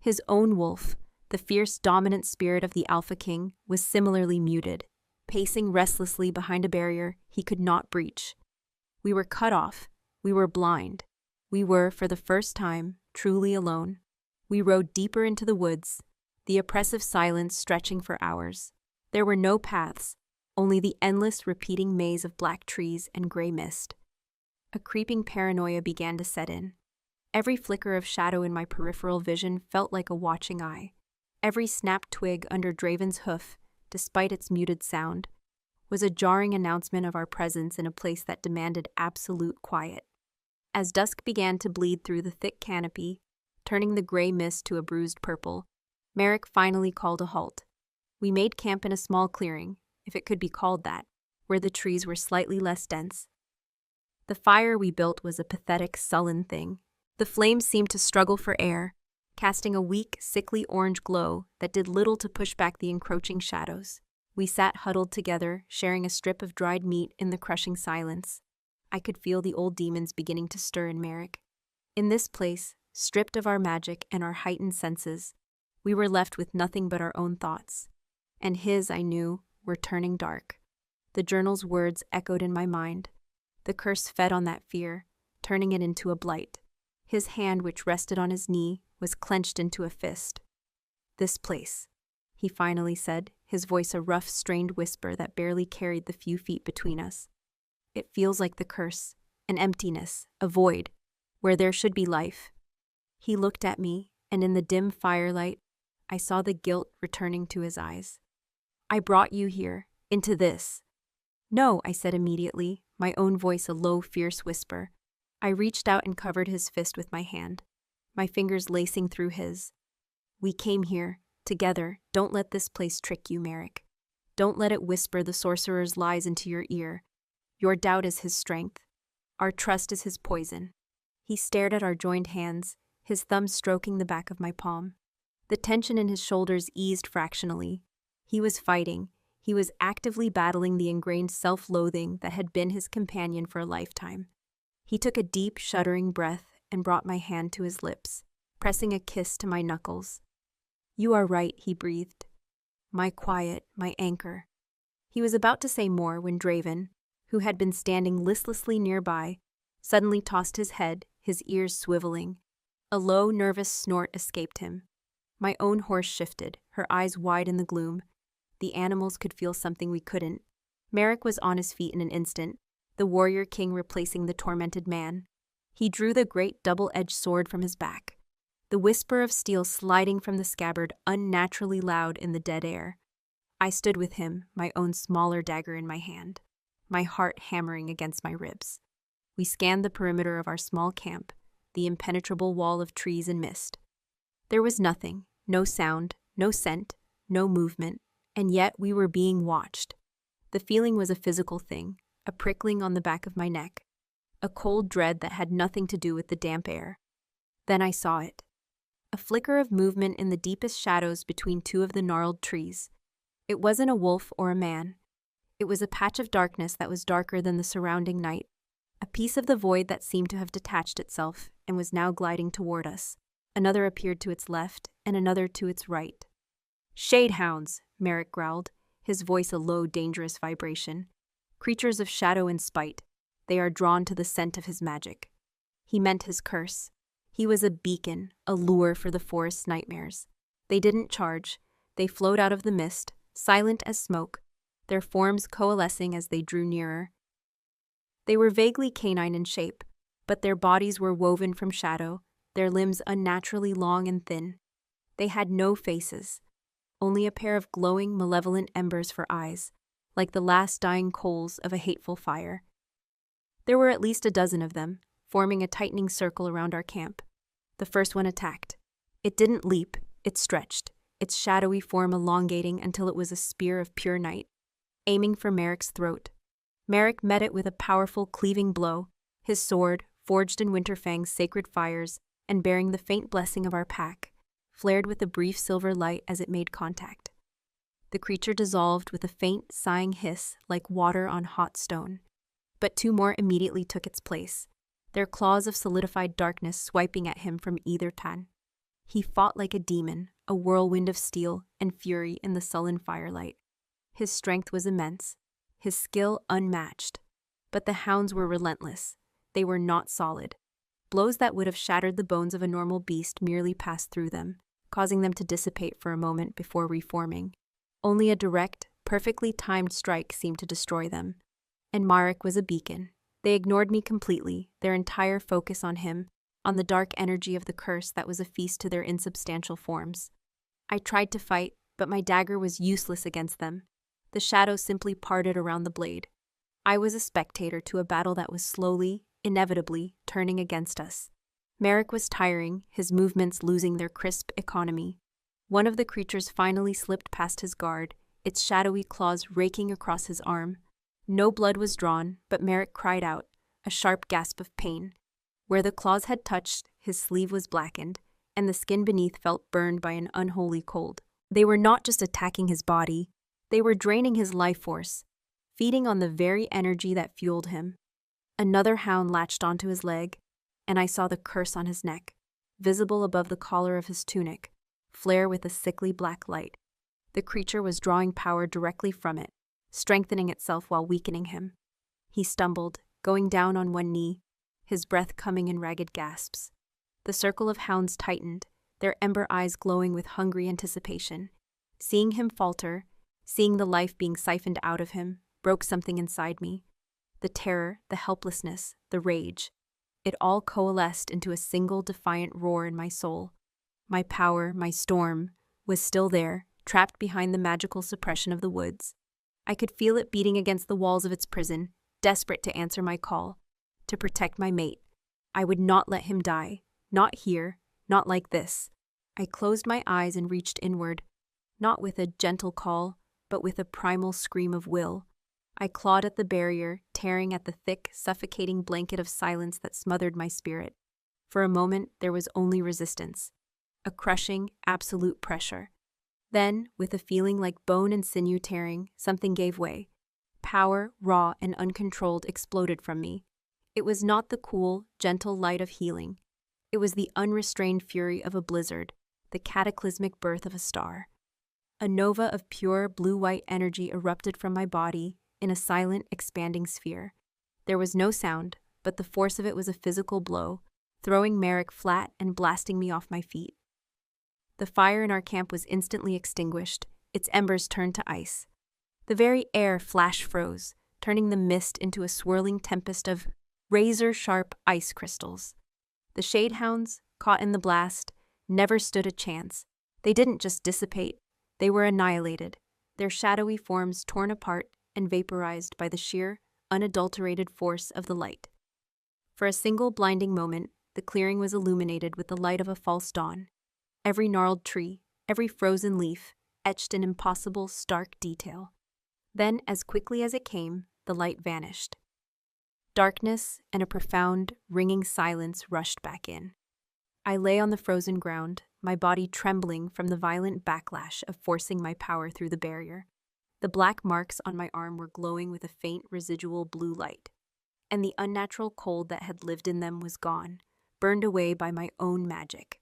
His own wolf, the fierce, dominant spirit of the Alpha King, was similarly muted, pacing restlessly behind a barrier he could not breach. We were cut off. We were blind. We were, for the first time, truly alone. We rode deeper into the woods, the oppressive silence stretching for hours. There were no paths, only the endless, repeating maze of black trees and gray mist. A creeping paranoia began to set in. Every flicker of shadow in my peripheral vision felt like a watching eye. Every snapped twig under Draven's hoof, despite its muted sound, was a jarring announcement of our presence in a place that demanded absolute quiet. As dusk began to bleed through the thick canopy, turning the gray mist to a bruised purple, Merrick finally called a halt. We made camp in a small clearing, if it could be called that, where the trees were slightly less dense. The fire we built was a pathetic, sullen thing. The flames seemed to struggle for air, casting a weak, sickly orange glow that did little to push back the encroaching shadows. We sat huddled together, sharing a strip of dried meat in the crushing silence. I could feel the old demons beginning to stir in Merrick. In this place, stripped of our magic and our heightened senses, we were left with nothing but our own thoughts. And his, I knew, were turning dark. The journal's words echoed in my mind. The curse fed on that fear, turning it into a blight. His hand, which rested on his knee, was clenched into a fist. "This place," he finally said, his voice a rough, strained whisper that barely carried the few feet between us. "It feels like the curse, an emptiness, a void, where there should be life." He looked at me, and in the dim firelight, I saw the guilt returning to his eyes. "I brought you here, into this." "No," I said immediately, my own voice a low, fierce whisper. I reached out and covered his fist with my hand, my fingers lacing through his. "We came here, together. Don't let this place trick you, Merrick. Don't let it whisper the sorcerer's lies into your ear. Your doubt is his strength. Our trust is his poison." He stared at our joined hands, his thumb stroking the back of my palm. The tension in his shoulders eased fractionally. He was fighting. He was actively battling the ingrained self-loathing that had been his companion for a lifetime. He took a deep, shuddering breath and brought my hand to his lips, pressing a kiss to my knuckles. "You are right," he breathed. "My quiet, my anchor." He was about to say more when Draven, who had been standing listlessly nearby, suddenly tossed his head, his ears swiveling. A low, nervous snort escaped him. My own horse shifted, her eyes wide in the gloom. The animals could feel something we couldn't. Merrick was on his feet in an instant, the warrior king replacing the tormented man. He drew the great double-edged sword from his back, the whisper of steel sliding from the scabbard unnaturally loud in the dead air. I stood with him, my own smaller dagger in my hand, my heart hammering against my ribs. We scanned the perimeter of our small camp, the impenetrable wall of trees and mist. There was nothing, no sound, no scent, no movement, And yet we were being watched. The feeling was a physical thing, a prickling on the back of my neck, a cold dread that had nothing to do with the damp air. Then I saw it. A flicker of movement in the deepest shadows between two of the gnarled trees. It wasn't a wolf or a man. It was a patch of darkness that was darker than the surrounding night, a piece of the void that seemed to have detached itself and was now gliding toward us. Another appeared to its left, and another to its right. "Shadehounds," Merrick growled, his voice a low, dangerous vibration. "Creatures of shadow and spite. They are drawn to the scent of his magic." He meant his curse. He was a beacon, a lure for the forest's nightmares. They didn't charge. They flowed out of the mist, silent as smoke, their forms coalescing as they drew nearer. They were vaguely canine in shape, but their bodies were woven from shadow, their limbs unnaturally long and thin. They had no faces, only a pair of glowing, malevolent embers for eyes, like the last dying coals of a hateful fire. There were at least a dozen of them, forming a tightening circle around our camp. The first one attacked. It didn't leap, it stretched, its shadowy form elongating until it was a spear of pure night, aiming for Merrick's throat. Merrick met it with a powerful, cleaving blow, his sword, forged in Winterfang's sacred fires and bearing the faint blessing of our pack, flared with a brief silver light as it made contact. The creature dissolved with a faint, sighing hiss like water on hot stone. But two more immediately took its place, their claws of solidified darkness swiping at him from either tan. He fought like a demon, a whirlwind of steel and fury in the sullen firelight. His strength was immense, his skill unmatched. But the hounds were relentless. They were not solid. Blows that would have shattered the bones of a normal beast merely passed through them, causing them to dissipate for a moment before reforming. Only a direct, perfectly timed strike seemed to destroy them. And Marek was a beacon. They ignored me completely, their entire focus on him, on the dark energy of the curse that was a feast to their insubstantial forms. I tried to fight, but my dagger was useless against them. The shadow simply parted around the blade. I was a spectator to a battle that was slowly, inevitably, turning against us. Merrick was tiring, his movements losing their crisp economy. One of the creatures finally slipped past his guard, its shadowy claws raking across his arm. No blood was drawn, but Merrick cried out, a sharp gasp of pain. Where the claws had touched, his sleeve was blackened, and the skin beneath felt burned by an unholy cold. They were not just attacking his body, they were draining his life force, feeding on the very energy that fueled him. Another hound latched onto his leg, and I saw the curse on his neck, visible above the collar of his tunic, flare with a sickly black light. The creature was drawing power directly from it, strengthening itself while weakening him. He stumbled, going down on one knee, his breath coming in ragged gasps. The circle of hounds tightened, their ember eyes glowing with hungry anticipation. Seeing him falter, seeing the life being siphoned out of him, broke something inside me. The terror, the helplessness, the rage. It all coalesced into a single defiant roar in my soul. My power, my storm, was still there, trapped behind the magical suppression of the woods. I could feel it beating against the walls of its prison, desperate to answer my call, to protect my mate. I would not let him die, not here, not like this. I closed my eyes and reached inward, not with a gentle call, but with a primal scream of will. I clawed at the barrier, tearing at the thick, suffocating blanket of silence that smothered my spirit. For a moment, there was only resistance, a crushing, absolute pressure. Then, with a feeling like bone and sinew tearing, something gave way. Power, raw and uncontrolled, exploded from me. It was not the cool, gentle light of healing. It was the unrestrained fury of a blizzard, the cataclysmic birth of a star. A nova of pure, blue-white energy erupted from my body in a silent, expanding sphere. There was no sound, but the force of it was a physical blow, throwing Merrick flat and blasting me off my feet. The fire in our camp was instantly extinguished, its embers turned to ice. The very air flash froze, turning the mist into a swirling tempest of razor-sharp ice crystals. The shadehounds, caught in the blast, never stood a chance. They didn't just dissipate, they were annihilated, their shadowy forms torn apart and vaporized by the sheer, unadulterated force of the light. For a single blinding moment, the clearing was illuminated with the light of a false dawn. Every gnarled tree, every frozen leaf, etched in impossible, stark detail. Then, as quickly as it came, the light vanished. Darkness and a profound, ringing silence rushed back in. I lay on the frozen ground, my body trembling from the violent backlash of forcing my power through the barrier. The black marks on my arm were glowing with a faint residual blue light, and the unnatural cold that had lived in them was gone, burned away by my own magic.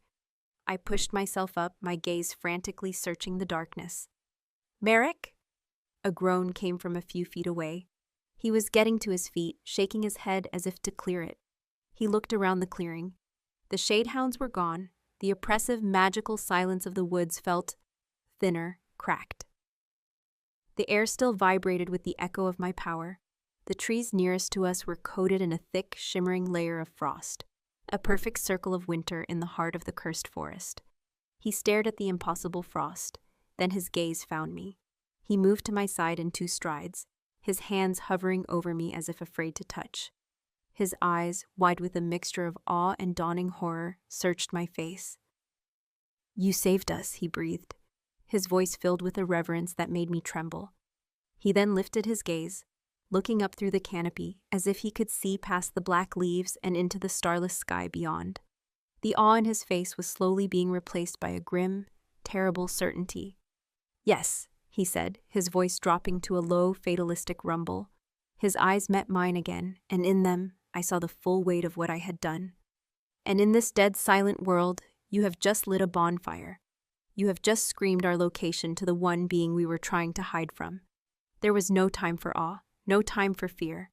I pushed myself up, my gaze frantically searching the darkness. "Merrick?" A groan came from a few feet away. He was getting to his feet, shaking his head as if to clear it. He looked around the clearing. The shadehounds were gone. The oppressive, magical silence of the woods felt thinner, cracked. The air still vibrated with the echo of my power. The trees nearest to us were coated in a thick, shimmering layer of frost, a perfect circle of winter in the heart of the cursed forest. He stared at the impossible frost, then his gaze found me. He moved to my side in 2 strides, his hands hovering over me as if afraid to touch. His eyes, wide with a mixture of awe and dawning horror, searched my face. "You saved us," he breathed, his voice filled with a reverence that made me tremble. He then lifted his gaze, looking up through the canopy as if he could see past the black leaves and into the starless sky beyond. The awe in his face was slowly being replaced by a grim, terrible certainty. "Yes," he said, his voice dropping to a low, fatalistic rumble. His eyes met mine again, and in them I saw the full weight of what I had done. "And in this dead, silent world, you have just lit a bonfire. You have just screamed our location to the one being we were trying to hide from." There was no time for awe, no time for fear.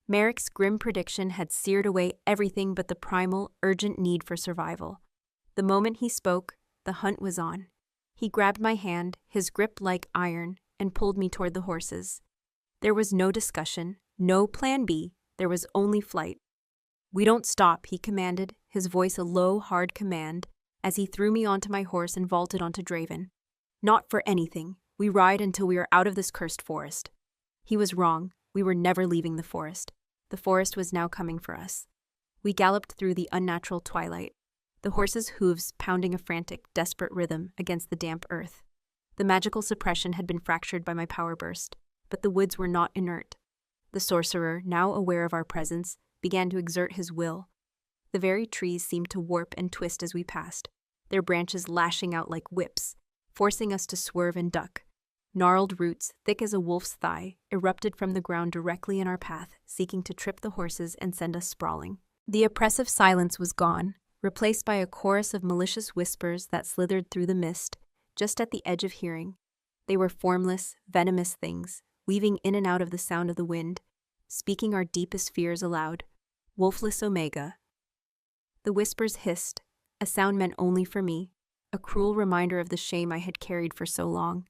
Merrick's grim prediction had seared away everything but the primal, urgent need for survival. The moment he spoke, the hunt was on. He grabbed my hand, his grip like iron, and pulled me toward the horses. There was no discussion, no plan B, there was only flight. "We don't stop," he commanded, his voice a low, hard command, as he threw me onto my horse and vaulted onto Draven. "Not for anything. We ride until we are out of this cursed forest." He was wrong. We were never leaving the forest. The forest was now coming for us. We galloped through the unnatural twilight, the horses' hooves pounding a frantic, desperate rhythm against the damp earth. The magical suppression had been fractured by my power burst, but the woods were not inert. The sorcerer, now aware of our presence, began to exert his will. The very trees seemed to warp and twist as we passed, their branches lashing out like whips, forcing us to swerve and duck. Gnarled roots, thick as a wolf's thigh, erupted from the ground directly in our path, seeking to trip the horses and send us sprawling. The oppressive silence was gone, replaced by a chorus of malicious whispers that slithered through the mist, just at the edge of hearing. They were formless, venomous things, weaving in and out of the sound of the wind, speaking our deepest fears aloud. "Wolfless Omega." The whispers hissed, a sound meant only for me, a cruel reminder of the shame I had carried for so long.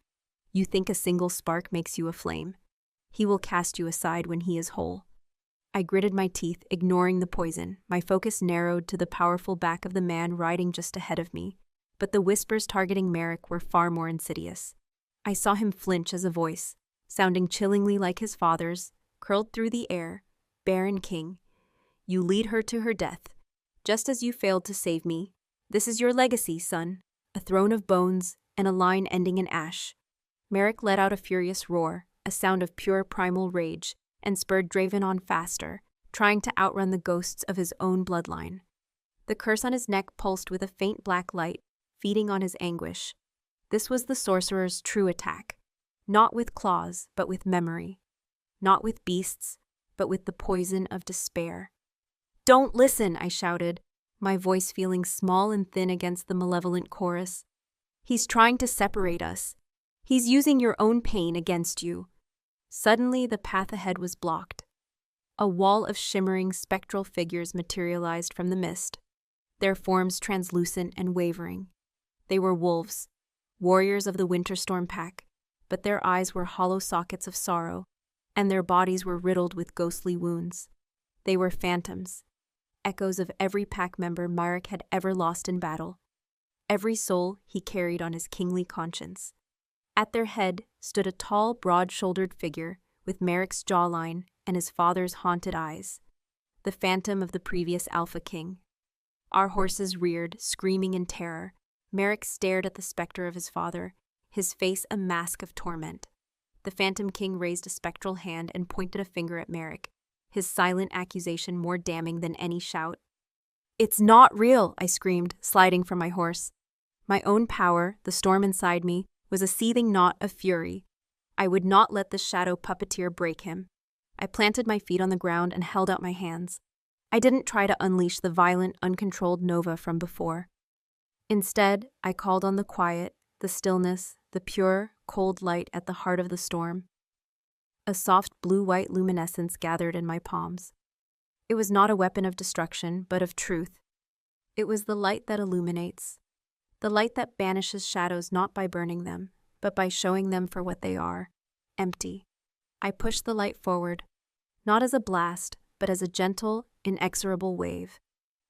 "You think a single spark makes you a flame. He will cast you aside when he is whole." I gritted my teeth, ignoring the poison, my focus narrowed to the powerful back of the man riding just ahead of me, but the whispers targeting Merrick were far more insidious. I saw him flinch as a voice, sounding chillingly like his father's, curled through the air. "Baron King, you lead her to her death. Just as you failed to save me, this is your legacy, son. A throne of bones and a line ending in ash." Merrick let out a furious roar, a sound of pure primal rage, and spurred Draven on faster, trying to outrun the ghosts of his own bloodline. The curse on his neck pulsed with a faint black light, feeding on his anguish. This was the sorcerer's true attack. Not with claws, but with memory. Not with beasts, but with the poison of despair. "Don't listen," I shouted, my voice feeling small and thin against the malevolent chorus. "He's trying to separate us. He's using your own pain against you." Suddenly, the path ahead was blocked. A wall of shimmering, spectral figures materialized from the mist, their forms translucent and wavering. They were wolves, warriors of the winter storm pack, but their eyes were hollow sockets of sorrow, and their bodies were riddled with ghostly wounds. They were phantoms, echoes of every pack member Myrick had ever lost in battle, every soul he carried on his kingly conscience. At their head stood a tall, broad-shouldered figure with Merrick's jawline and his father's haunted eyes, the phantom of the previous Alpha King. Our horses reared, screaming in terror. Merrick stared at the specter of his father, his face a mask of torment. The Phantom King raised a spectral hand and pointed a finger at Merrick, his silent accusation more damning than any shout. "It's not real," I screamed, sliding from my horse. My own power, the storm inside me, was a seething knot of fury. I would not let the shadow puppeteer break him. I planted my feet on the ground and held out my hands. I didn't try to unleash the violent, uncontrolled Nova from before. Instead, I called on the quiet, the stillness, the pure, cold light at the heart of the storm. A soft blue-white luminescence gathered in my palms. It was not a weapon of destruction, but of truth. It was the light that illuminates, the light that banishes shadows not by burning them, but by showing them for what they are, empty. I pushed the light forward, not as a blast, but as a gentle, inexorable wave.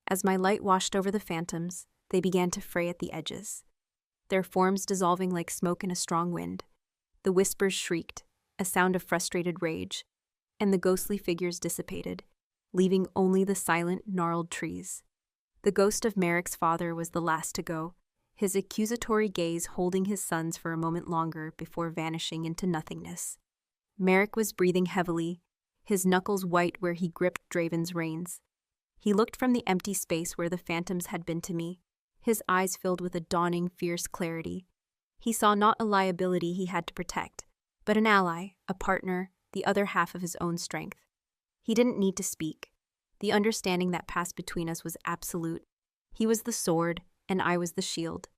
As my light washed over the phantoms, they began to fray at the edges, their forms dissolving like smoke in a strong wind. The whispers shrieked, a sound of frustrated rage, and the ghostly figures dissipated, leaving only the silent, gnarled trees. The ghost of Merrick's father was the last to go, his accusatory gaze holding his sons for a moment longer before vanishing into nothingness. Merrick was breathing heavily, his knuckles white where he gripped Draven's reins. He looked from the empty space where the phantoms had been to me, his eyes filled with a dawning, fierce clarity. He saw not a liability he had to protect, but an ally, a partner, the other half of his own strength. He didn't need to speak. The understanding that passed between us was absolute. He was the sword, and I was the shield.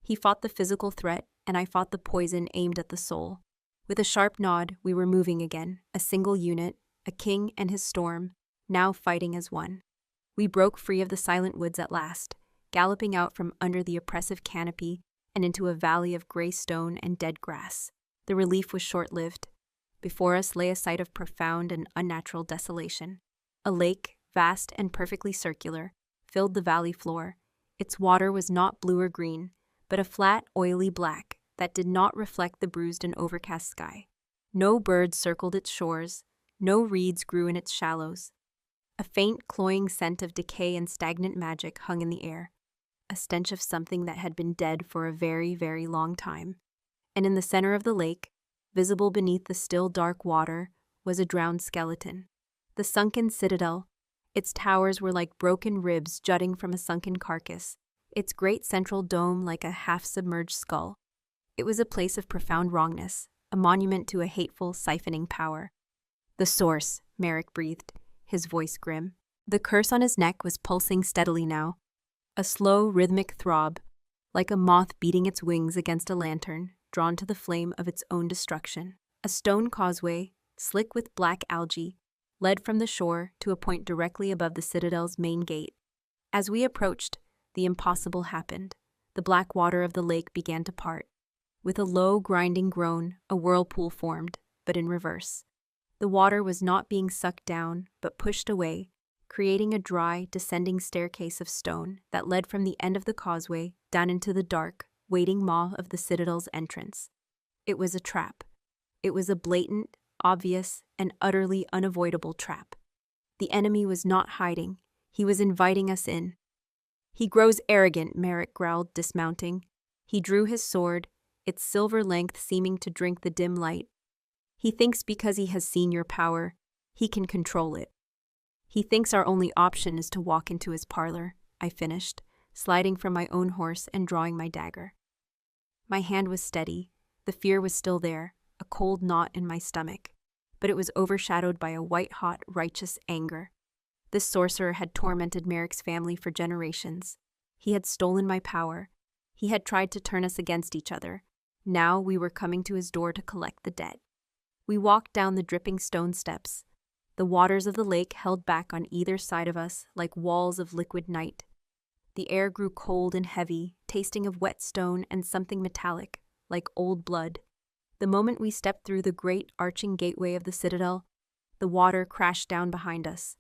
He fought the physical threat, and I fought the poison aimed at the soul. With a sharp nod, we were moving again, a single unit, a king and his storm, now fighting as one. We broke free of the silent woods at last, galloping out from under the oppressive canopy and into a valley of gray stone and dead grass. The relief was short-lived. Before us lay a sight of profound and unnatural desolation. A lake, vast and perfectly circular, filled the valley floor. Its water was not blue or green, but a flat, oily black that did not reflect the bruised and overcast sky. No birds circled its shores, no reeds grew in its shallows. A faint, cloying scent of decay and stagnant magic hung in the air, a stench of something that had been dead for a very, very long time. And in the center of the lake, visible beneath the still dark water, was a drowned skeleton. The sunken citadel, its towers were like broken ribs jutting from a sunken carcass, its great central dome like a half-submerged skull. It was a place of profound wrongness, a monument to a hateful, siphoning power. "The source," Merrick breathed, his voice grim. The curse on his neck was pulsing steadily now, a slow, rhythmic throb, like a moth beating its wings against a lantern, drawn to the flame of its own destruction. A stone causeway, slick with black algae, led from the shore to a point directly above the citadel's main gate. As we approached, the impossible happened. The black water of the lake began to part. With a low, grinding groan, a whirlpool formed, but in reverse. The water was not being sucked down, but pushed away, creating a dry, descending staircase of stone that led from the end of the causeway down into the dark, waiting maw of the citadel's entrance. It was a trap. It was a blatant, obvious, and utterly unavoidable trap. The enemy was not hiding. He was inviting us in. "He grows arrogant," Merrick growled, dismounting. He drew his sword, its silver length seeming to drink the dim light. "He thinks because he has seen your power, he can control it. He thinks our only option is to walk into his parlor," I finished, sliding from my own horse and drawing my dagger. My hand was steady. The fear was still there, a cold knot in my stomach, but it was overshadowed by a white-hot, righteous anger. This sorcerer had tormented Merrick's family for generations. He had stolen my power. He had tried to turn us against each other. Now we were coming to his door to collect the debt. We walked down the dripping stone steps. The waters of the lake held back on either side of us like walls of liquid night. The air grew cold and heavy, tasting of wet stone and something metallic, like old blood. The moment we stepped through the great arching gateway of the citadel, the water crashed down behind us,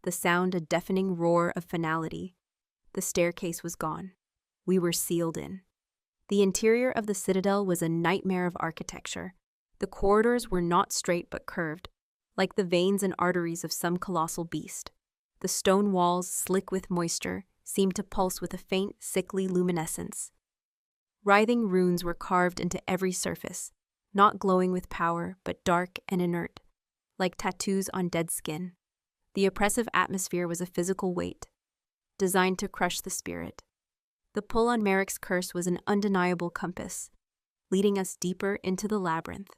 the sound a deafening roar of finality. The staircase was gone. We were sealed in. The interior of the citadel was a nightmare of architecture. The corridors were not straight but curved, like the veins and arteries of some colossal beast. The stone walls, slick with moisture, seemed to pulse with a faint, sickly luminescence. Writhing runes were carved into every surface, not glowing with power, but dark and inert, like tattoos on dead skin. The oppressive atmosphere was a physical weight, designed to crush the spirit. The pull on Merrick's curse was an undeniable compass, leading us deeper into the labyrinth.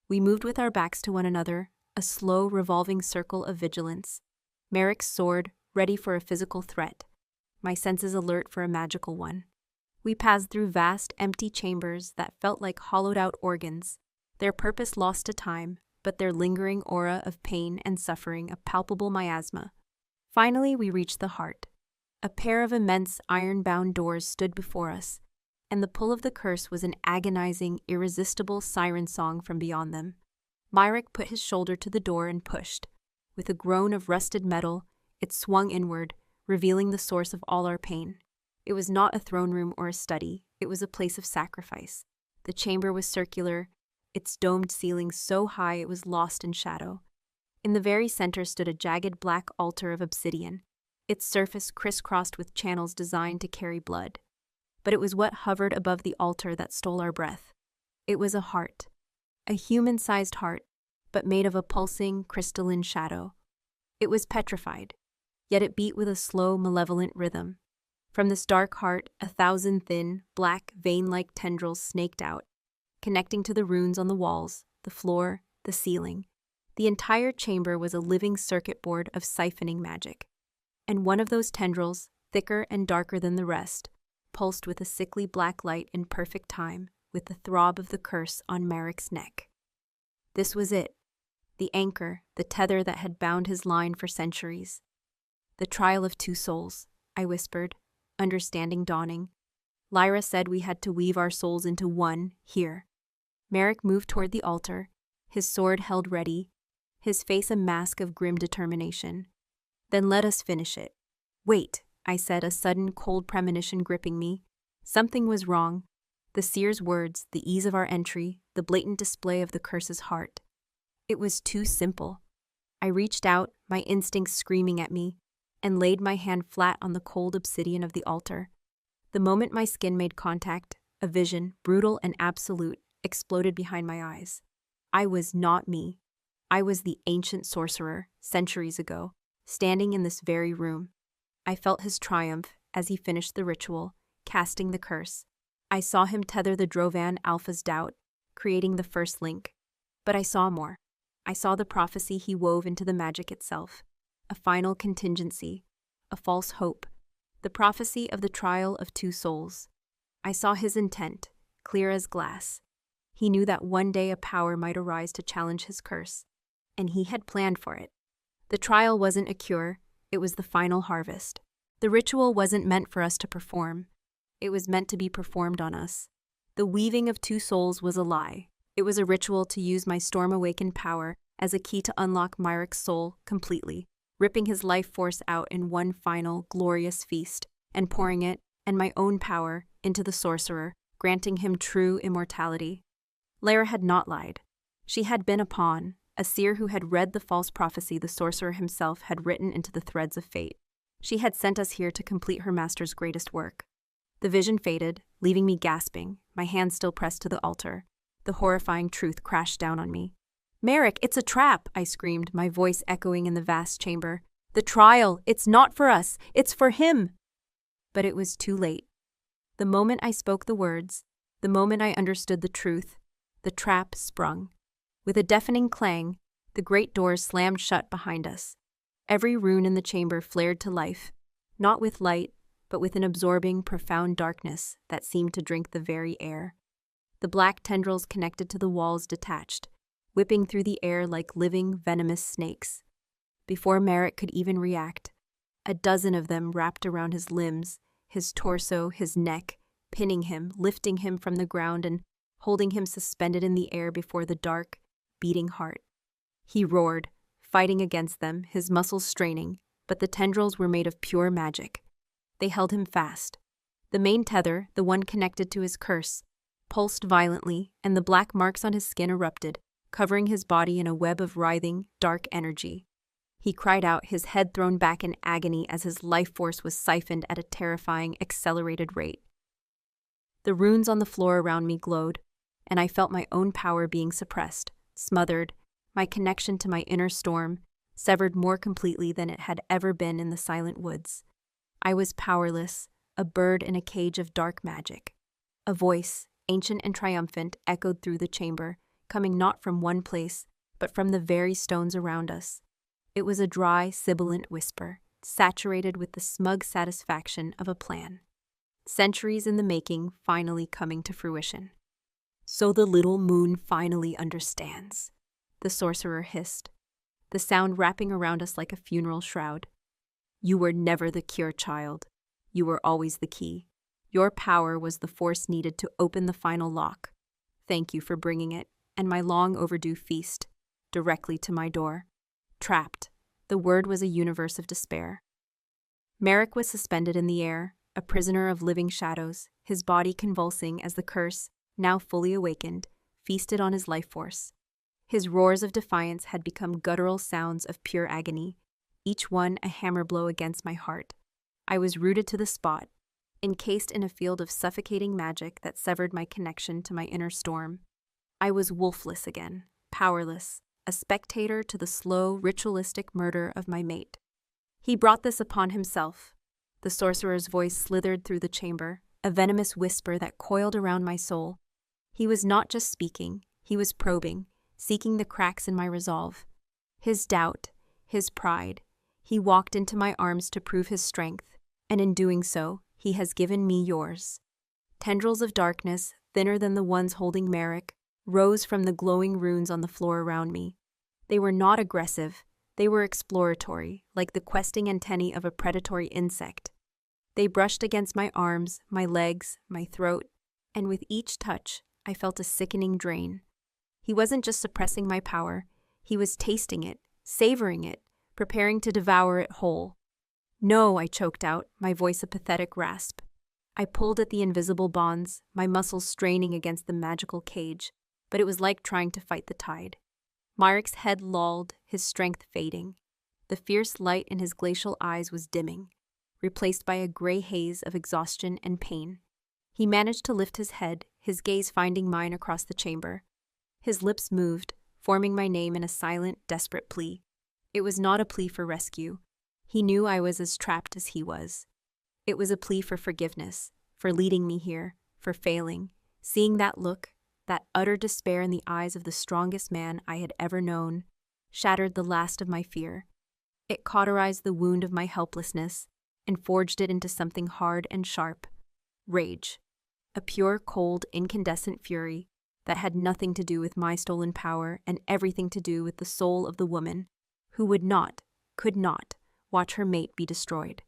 We moved with our backs to one another, a slow, revolving circle of vigilance. Merrick's sword, ready for a physical threat, my senses alert for a magical one. We passed through vast, empty chambers that felt like hollowed-out organs, their purpose lost to time, but their lingering aura of pain and suffering a palpable miasma. Finally, we reached the heart. A pair of immense iron-bound doors stood before us, and the pull of the curse was an agonizing, irresistible siren song from beyond them. Myrick put his shoulder to the door and pushed. With a groan of rusted metal, it swung inward, revealing the source of all our pain. It was not a throne room or a study, it was a place of sacrifice. The chamber was circular, its domed ceiling so high it was lost in shadow. In the very center stood a jagged black altar of obsidian, its surface crisscrossed with channels designed to carry blood. But it was what hovered above the altar that stole our breath. It was a heart, a human-sized heart, but made of a pulsing, crystalline shadow. It was petrified, yet it beat with a slow, malevolent rhythm. From this dark heart, 1,000 thin, black, vein-like tendrils snaked out, connecting to the runes on the walls, the floor, the ceiling. The entire chamber was a living circuit board of siphoning magic. And one of those tendrils, thicker and darker than the rest, pulsed with a sickly black light in perfect time with the throb of the curse on Merrick's neck. This was it, the anchor, the tether that had bound his line for centuries. The trial of two souls, I whispered, understanding dawning. Lyra said we had to weave our souls into one, here. Merrick moved toward the altar, his sword held ready, his face a mask of grim determination. Then let us finish it. Wait, I said, a sudden cold premonition gripping me. Something was wrong. The seer's words, the ease of our entry, the blatant display of the curse's heart. It was too simple. I reached out, my instincts screaming at me, and laid my hand flat on the cold obsidian of the altar. The moment my skin made contact, a vision, brutal and absolute, exploded behind my eyes. I was not me. I was the ancient sorcerer, centuries ago, standing in this very room. I felt his triumph as he finished the ritual, casting the curse. I saw him tether the Drovan Alpha's doubt, creating the first link. But I saw more. I saw the prophecy he wove into the magic itself, a final contingency, a false hope, the prophecy of the trial of two souls. I saw his intent, clear as glass. He knew that one day a power might arise to challenge his curse, and he had planned for it. The trial wasn't a cure, it was the final harvest. The ritual wasn't meant for us to perform. It was meant to be performed on us. The weaving of two souls was a lie. It was a ritual to use my storm-awakened power as a key to unlock Myrick's soul completely, ripping his life force out in one final, glorious feast, and pouring it, and my own power, into the sorcerer, granting him true immortality. Lyra had not lied. She had been a pawn, a seer who had read the false prophecy the sorcerer himself had written into the threads of fate. She had sent us here to complete her master's greatest work. The vision faded, leaving me gasping, my hand still pressed to the altar. The horrifying truth crashed down on me. "Merrick, it's a trap!" I screamed, my voice echoing in the vast chamber. "The trial! It's not for us! It's for him!" But it was too late. The moment I spoke the words, the moment I understood the truth, the trap sprung. With a deafening clang, the great doors slammed shut behind us. Every rune in the chamber flared to life, not with light, but with an absorbing, profound darkness that seemed to drink the very air. The black tendrils connected to the walls detached, whipping through the air like living, venomous snakes. Before Merrick could even react, a dozen of them wrapped around his limbs, his torso, his neck, pinning him, lifting him from the ground and holding him suspended in the air before the dark, beating heart. He roared, fighting against them, his muscles straining, but the tendrils were made of pure magic. They held him fast. The main tether, the one connected to his curse, pulsed violently, and the black marks on his skin erupted, covering his body in a web of writhing, dark energy. He cried out, his head thrown back in agony as his life force was siphoned at a terrifying, accelerated rate. The runes on the floor around me glowed, and I felt my own power being suppressed, smothered, my connection to my inner storm severed more completely than it had ever been in the silent woods. I was powerless, a bird in a cage of dark magic. A voice, ancient and triumphant, echoed through the chamber, coming not from one place, but from the very stones around us. It was a dry, sibilant whisper, saturated with the smug satisfaction of a plan. Centuries in the making, finally coming to fruition. "So the little moon finally understands," the sorcerer hissed, the sound wrapping around us like a funeral shroud. "You were never the cure, child. You were always the key. Your power was the force needed to open the final lock. Thank you for bringing it, and my long-overdue feast, directly to my door." Trapped. The word was a universe of despair. Merrick was suspended in the air, a prisoner of living shadows, his body convulsing as the curse, now fully awakened, feasted on his life force. His roars of defiance had become guttural sounds of pure agony, each one a hammer blow against my heart. I was rooted to the spot, encased in a field of suffocating magic that severed my connection to my inner storm. I was wolfless again, powerless, a spectator to the slow, ritualistic murder of my mate. He brought this upon himself. The sorcerer's voice slithered through the chamber, a venomous whisper that coiled around my soul. He was not just speaking, he was probing, seeking the cracks in my resolve. His doubt, his pride. He walked into my arms to prove his strength, and in doing so, he has given me yours. Tendrils of darkness, thinner than the ones holding Merrick, rose from the glowing runes on the floor around me. They were not aggressive, they were exploratory, like the questing antennae of a predatory insect. They brushed against my arms, my legs, my throat, and with each touch, I felt a sickening drain. He wasn't just suppressing my power, he was tasting it, savoring it, preparing to devour it whole. "No," I choked out, my voice a pathetic rasp. I pulled at the invisible bonds, my muscles straining against the magical cage, but it was like trying to fight the tide. Myrick's head lolled, his strength fading. The fierce light in his glacial eyes was dimming, replaced by a gray haze of exhaustion and pain. He managed to lift his head, his gaze finding mine across the chamber. His lips moved, forming my name in a silent, desperate plea. It was not a plea for rescue. He knew I was as trapped as he was. It was a plea for forgiveness, for leading me here, for failing. Seeing that look, that utter despair in the eyes of the strongest man I had ever known, shattered the last of my fear. It cauterized the wound of my helplessness and forged it into something hard and sharp. Rage. A pure, cold, incandescent fury that had nothing to do with my stolen power and everything to do with the soul of the woman who would not, could not, watch her mate be destroyed.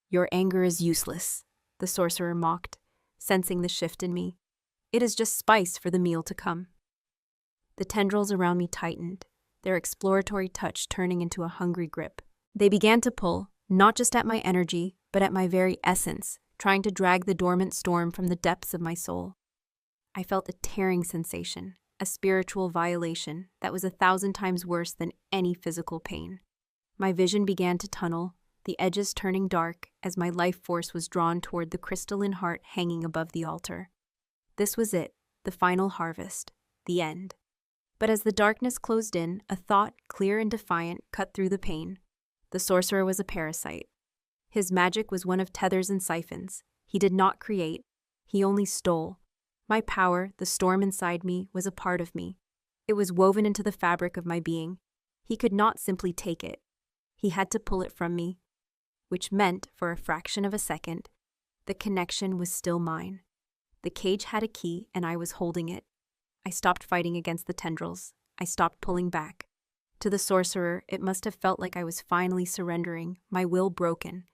"Your anger is useless," the sorcerer mocked, sensing the shift in me. "It is just spice for the meal to come." The tendrils around me tightened, their exploratory touch turning into a hungry grip. They began to pull, not just at my energy, but at my very essence, trying to drag the dormant storm from the depths of my soul. I felt a tearing sensation, a spiritual violation that was 1,000 times worse than any physical pain. My vision began to tunnel, the edges turning dark as my life force was drawn toward the crystalline heart hanging above the altar. This was it, the final harvest, the end. But as the darkness closed in, a thought, clear and defiant, cut through the pain. The sorcerer was a parasite. His magic was one of tethers and siphons. He did not create, he only stole. My power, the storm inside me, was a part of me. It was woven into the fabric of my being. He could not simply take it. He had to pull it from me, which meant, for a fraction of a second, the connection was still mine. The cage had a key, and I was holding it. I stopped fighting against the tendrils. I stopped pulling back. To the sorcerer, it must have felt like I was finally surrendering, my will broken.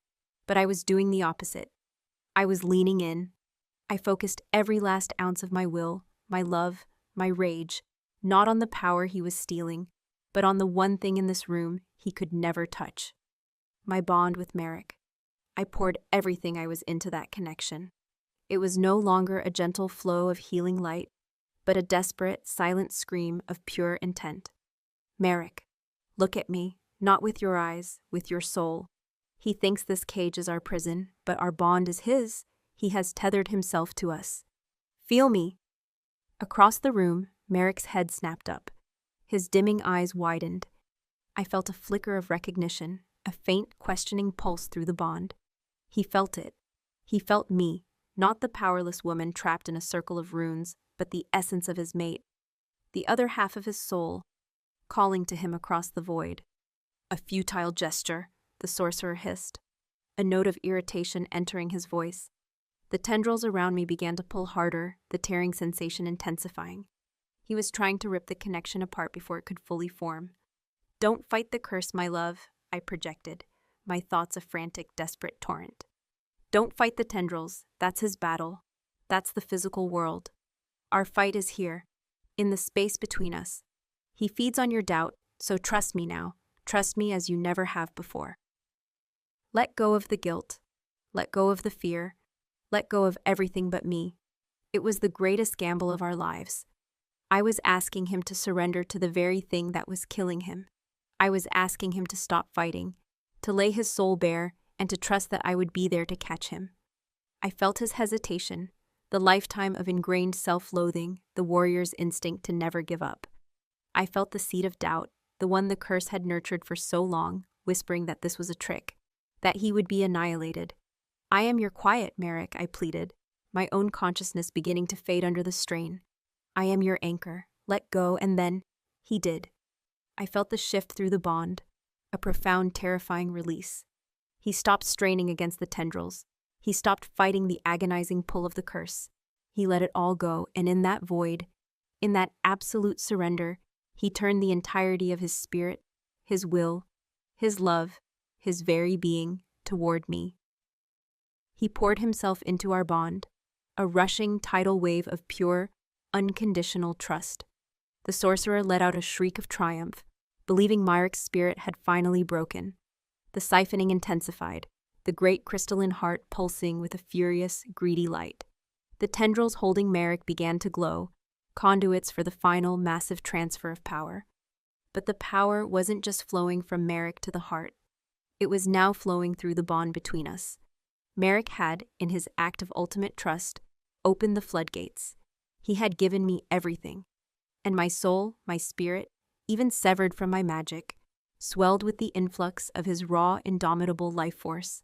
But I was doing the opposite. I was leaning in. I focused every last ounce of my will, my love, my rage, not on the power he was stealing, but on the one thing in this room he could never touch. My bond with Merrick. I poured everything I was into that connection. It was no longer a gentle flow of healing light, but a desperate, silent scream of pure intent. "Merrick, look at me, not with your eyes, with your soul. He thinks this cage is our prison, but our bond is his. He has tethered himself to us. Feel me. Across the room, Merrick's head snapped up. His dimming eyes widened. I felt a flicker of recognition, a faint, questioning pulse through the bond. He felt it. He felt me, not the powerless woman trapped in a circle of runes, but the essence of his mate, the other half of his soul, calling to him across the void. A futile gesture, the sorcerer hissed, a note of irritation entering his voice. The tendrils around me began to pull harder, the tearing sensation intensifying. He was trying to rip the connection apart before it could fully form. "Don't fight the curse, my love," I projected, my thoughts a frantic, desperate torrent. "Don't fight the tendrils, that's his battle. That's the physical world. Our fight is here, in the space between us. He feeds on your doubt, so trust me now. Trust me as you never have before. Let go of the guilt. Let go of the fear. Let go of everything but me." It was the greatest gamble of our lives. I was asking him to surrender to the very thing that was killing him. I was asking him to stop fighting, to lay his soul bare, and to trust that I would be there to catch him. I felt his hesitation, the lifetime of ingrained self-loathing, the warrior's instinct to never give up. I felt the seed of doubt, the one the curse had nurtured for so long, whispering that this was a trick, that he would be annihilated. "I am your quiet, Merrick," I pleaded, my own consciousness beginning to fade under the strain. "I am your anchor. Let go," and then he did. I felt the shift through the bond, a profound, terrifying release. He stopped straining against the tendrils. He stopped fighting the agonizing pull of the curse. He let it all go, and in that void, in that absolute surrender, he turned the entirety of his spirit, his will, his love, his very being, toward me. He poured himself into our bond, a rushing tidal wave of pure, unconditional trust. The sorcerer let out a shriek of triumph, believing Myrick's spirit had finally broken. The siphoning intensified, the great crystalline heart pulsing with a furious, greedy light. The tendrils holding Merrick began to glow, conduits for the final, massive transfer of power. But the power wasn't just flowing from Merrick to the heart. It was now flowing through the bond between us. Merrick had, in his act of ultimate trust, opened the floodgates. He had given me everything. And my soul, my spirit, even severed from my magic, swelled with the influx of his raw, indomitable life force.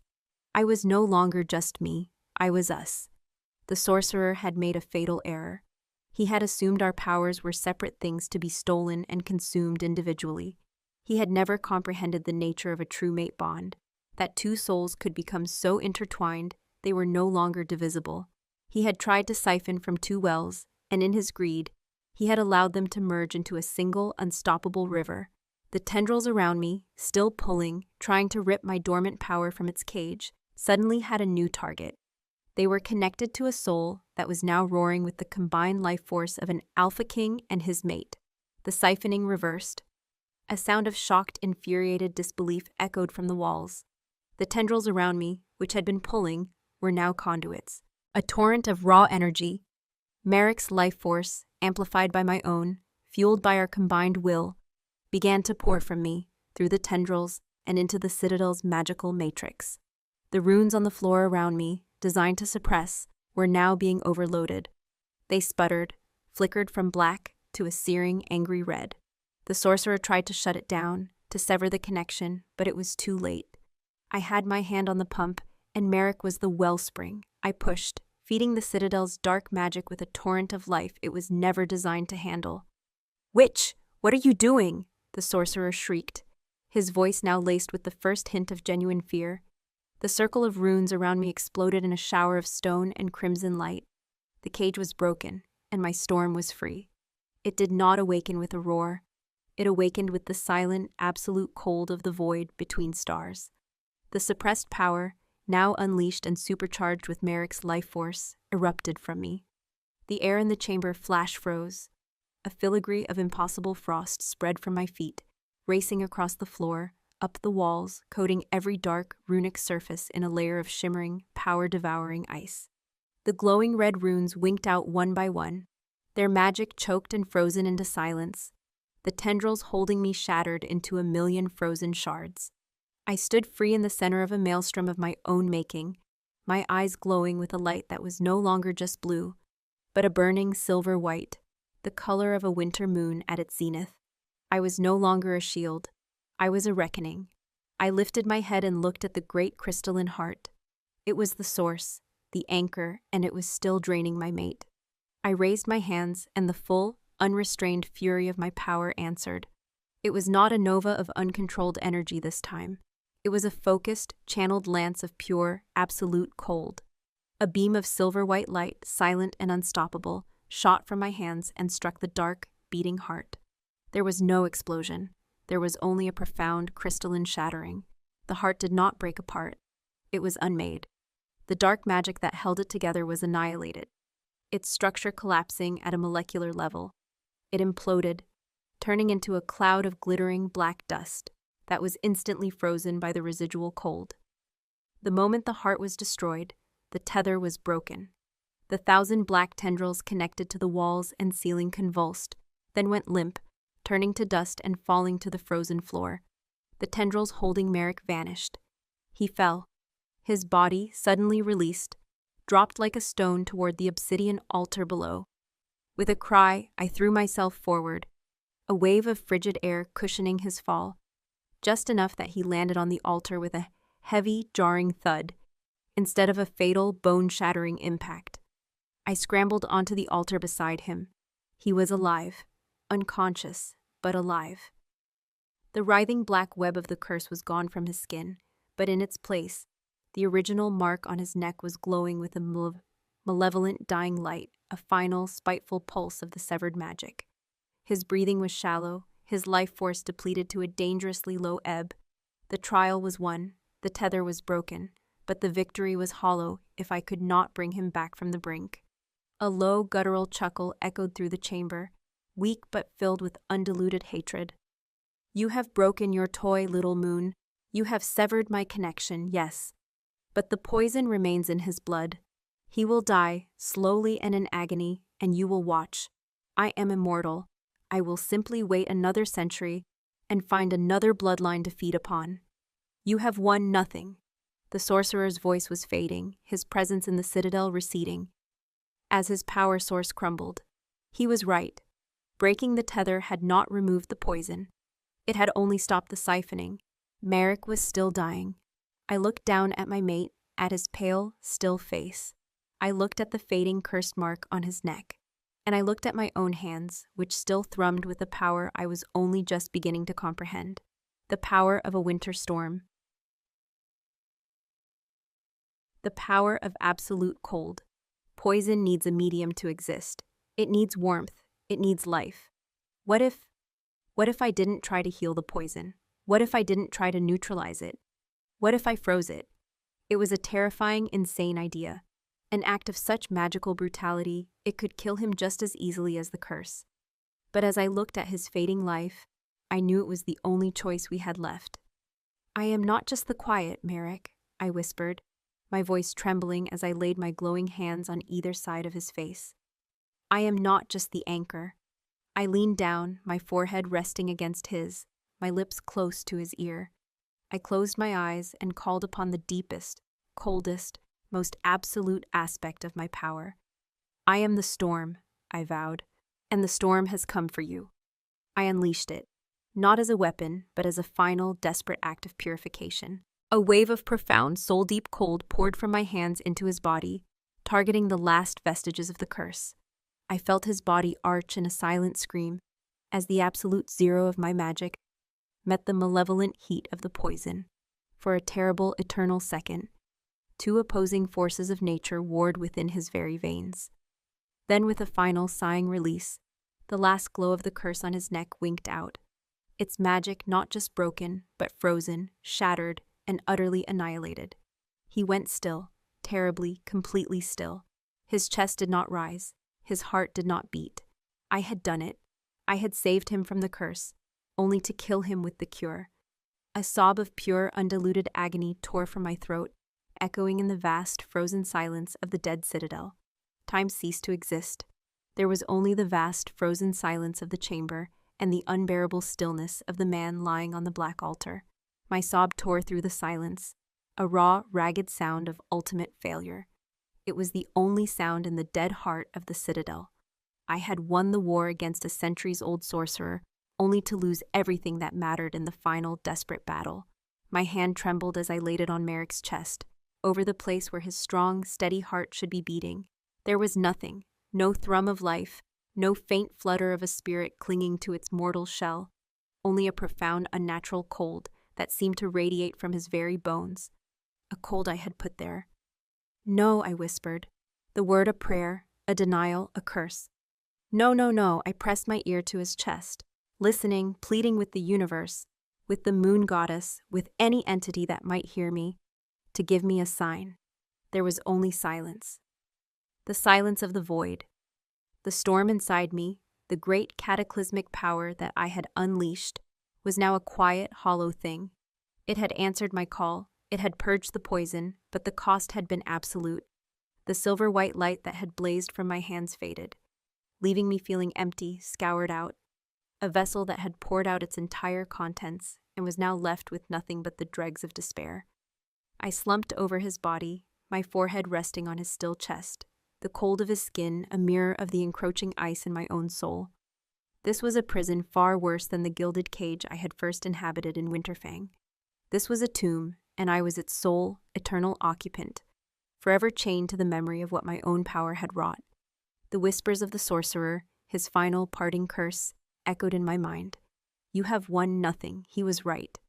I was no longer just me, I was us. The sorcerer had made a fatal error. He had assumed our powers were separate things to be stolen and consumed individually. He had never comprehended the nature of a true mate bond, that two souls could become so intertwined they were no longer divisible. He had tried to siphon from two wells, and in his greed, he had allowed them to merge into a single, unstoppable river. The tendrils around me, still pulling, trying to rip my dormant power from its cage, suddenly had a new target. They were connected to a soul that was now roaring with the combined life force of an alpha king and his mate. The siphoning reversed. A sound of shocked, infuriated disbelief echoed from the walls. The tendrils around me, which had been pulling, were now conduits. A torrent of raw energy, Merrick's life force, amplified by my own, fueled by our combined will, began to pour from me, through the tendrils, and into the Citadel's magical matrix. The runes on the floor around me, designed to suppress, were now being overloaded. They sputtered, flickered from black to a searing, angry red. The sorcerer tried to shut it down, to sever the connection, but it was too late. I had my hand on the pump, and Merrick was the wellspring. I pushed, feeding the Citadel's dark magic with a torrent of life it was never designed to handle. "Witch, what are you doing?" the sorcerer shrieked, his voice now laced with the first hint of genuine fear. The circle of runes around me exploded in a shower of stone and crimson light. The cage was broken, and my storm was free. It did not awaken with a roar. It awakened with the silent, absolute cold of the void between stars. The suppressed power, now unleashed and supercharged with Merrick's life force, erupted from me. The air in the chamber flash froze. A filigree of impossible frost spread from my feet, racing across the floor, up the walls, coating every dark, runic surface in a layer of shimmering, power-devouring ice. The glowing red runes winked out one by one, their magic choked and frozen into silence, the tendrils holding me shattered into a million frozen shards. I stood free in the center of a maelstrom of my own making, my eyes glowing with a light that was no longer just blue, but a burning silver white, the color of a winter moon at its zenith. I was no longer a shield. I was a reckoning. I lifted my head and looked at the great crystalline heart. It was the source, the anchor, and it was still draining my mate. I raised my hands, and the full, unrestrained fury of my power answered. It was not a nova of uncontrolled energy this time. It was a focused, channeled lance of pure, absolute cold. A beam of silver-white light, silent and unstoppable, shot from my hands and struck the dark, beating heart. There was no explosion. There was only a profound, crystalline shattering. The heart did not break apart. It was unmade. The dark magic that held it together was annihilated, its structure collapsing at a molecular level. It imploded, turning into a cloud of glittering black dust that was instantly frozen by the residual cold. The moment the heart was destroyed, the tether was broken. The 1,000 black tendrils connected to the walls and ceiling convulsed, then went limp, turning to dust and falling to the frozen floor. The tendrils holding Merrick vanished. He fell. His body, suddenly released, dropped like a stone toward the obsidian altar below. With a cry, I threw myself forward, a wave of frigid air cushioning his fall, just enough that he landed on the altar with a heavy, jarring thud, instead of a fatal, bone-shattering impact. I scrambled onto the altar beside him. He was alive, unconscious, but alive. The writhing black web of the curse was gone from his skin, but in its place, the original mark on his neck was glowing with a malevolent dying light, a final, spiteful pulse of the severed magic. His breathing was shallow, his life force depleted to a dangerously low ebb. The trial was won, the tether was broken, but the victory was hollow if I could not bring him back from the brink. A low, guttural chuckle echoed through the chamber, weak but filled with undiluted hatred. You have broken your toy, little moon. You have severed my connection, yes. But the poison remains in his blood. He will die, slowly and in agony, and you will watch. I am immortal. I will simply wait another century and find another bloodline to feed upon. You have won nothing. The sorcerer's voice was fading, his presence in the citadel receding. As his power source crumbled, he was right. Breaking the tether had not removed the poison. It had only stopped the siphoning. Merrick was still dying. I looked down at my mate, at his pale, still face. I looked at the fading cursed mark on his neck. And I looked at my own hands, which still thrummed with a power I was only just beginning to comprehend. The power of a winter storm. The power of absolute cold. Poison needs a medium to exist. It needs warmth. It needs life. What if I didn't try to heal the poison? What if I didn't try to neutralize it? What if I froze it? It was a terrifying, insane idea. An act of such magical brutality, it could kill him just as easily as the curse. But as I looked at his fading life, I knew it was the only choice we had left. I am not just the quiet, Merrick, I whispered, my voice trembling as I laid my glowing hands on either side of his face. I am not just the anchor. I leaned down, my forehead resting against his, my lips close to his ear. I closed my eyes and called upon the deepest, coldest, most absolute aspect of my power. I am the storm, I vowed, and the storm has come for you. I unleashed it, not as a weapon, but as a final, desperate act of purification. A wave of profound, soul-deep cold poured from my hands into his body, targeting the last vestiges of the curse. I felt his body arch in a silent scream, as the absolute zero of my magic met the malevolent heat of the poison. For a terrible, eternal second, two opposing forces of nature warred within his very veins. Then with a final, sighing release, the last glow of the curse on his neck winked out, its magic not just broken, but frozen, shattered, and utterly annihilated. He went still, terribly, completely still. His chest did not rise. His heart did not beat. I had done it. I had saved him from the curse, only to kill him with the cure. A sob of pure, undiluted agony tore from my throat, echoing in the vast, frozen silence of the dead citadel. Time ceased to exist. There was only the vast, frozen silence of the chamber and the unbearable stillness of the man lying on the black altar. My sob tore through the silence, a raw, ragged sound of ultimate failure. It was the only sound in the dead heart of the citadel. I had won the war against a centuries-old sorcerer, only to lose everything that mattered in the final desperate battle. My hand trembled as I laid it on Merrick's chest, over the place where his strong, steady heart should be beating. There was nothing, no thrum of life, no faint flutter of a spirit clinging to its mortal shell, only a profound, unnatural cold that seemed to radiate from his very bones. A cold I had put there. "No," I whispered. The word a prayer, a denial, a curse. "No, no, no," I pressed my ear to his chest, listening, pleading with the universe, with the moon goddess, with any entity that might hear me, to give me a sign. There was only silence. The silence of the void. The storm inside me, the great cataclysmic power that I had unleashed, was now a quiet, hollow thing. It had answered my call, it had purged the poison, but the cost had been absolute. The silver-white light that had blazed from my hands faded, leaving me feeling empty, scoured out. A vessel that had poured out its entire contents and was now left with nothing but the dregs of despair. I slumped over his body, my forehead resting on his still chest, the cold of his skin a mirror of the encroaching ice in my own soul. This was a prison far worse than the gilded cage I had first inhabited in Winterfang. This was a tomb, and I was its sole, eternal occupant, forever chained to the memory of what my own power had wrought. The whispers of the sorcerer, his final parting curse, echoed in my mind. "You have won nothing," he was right.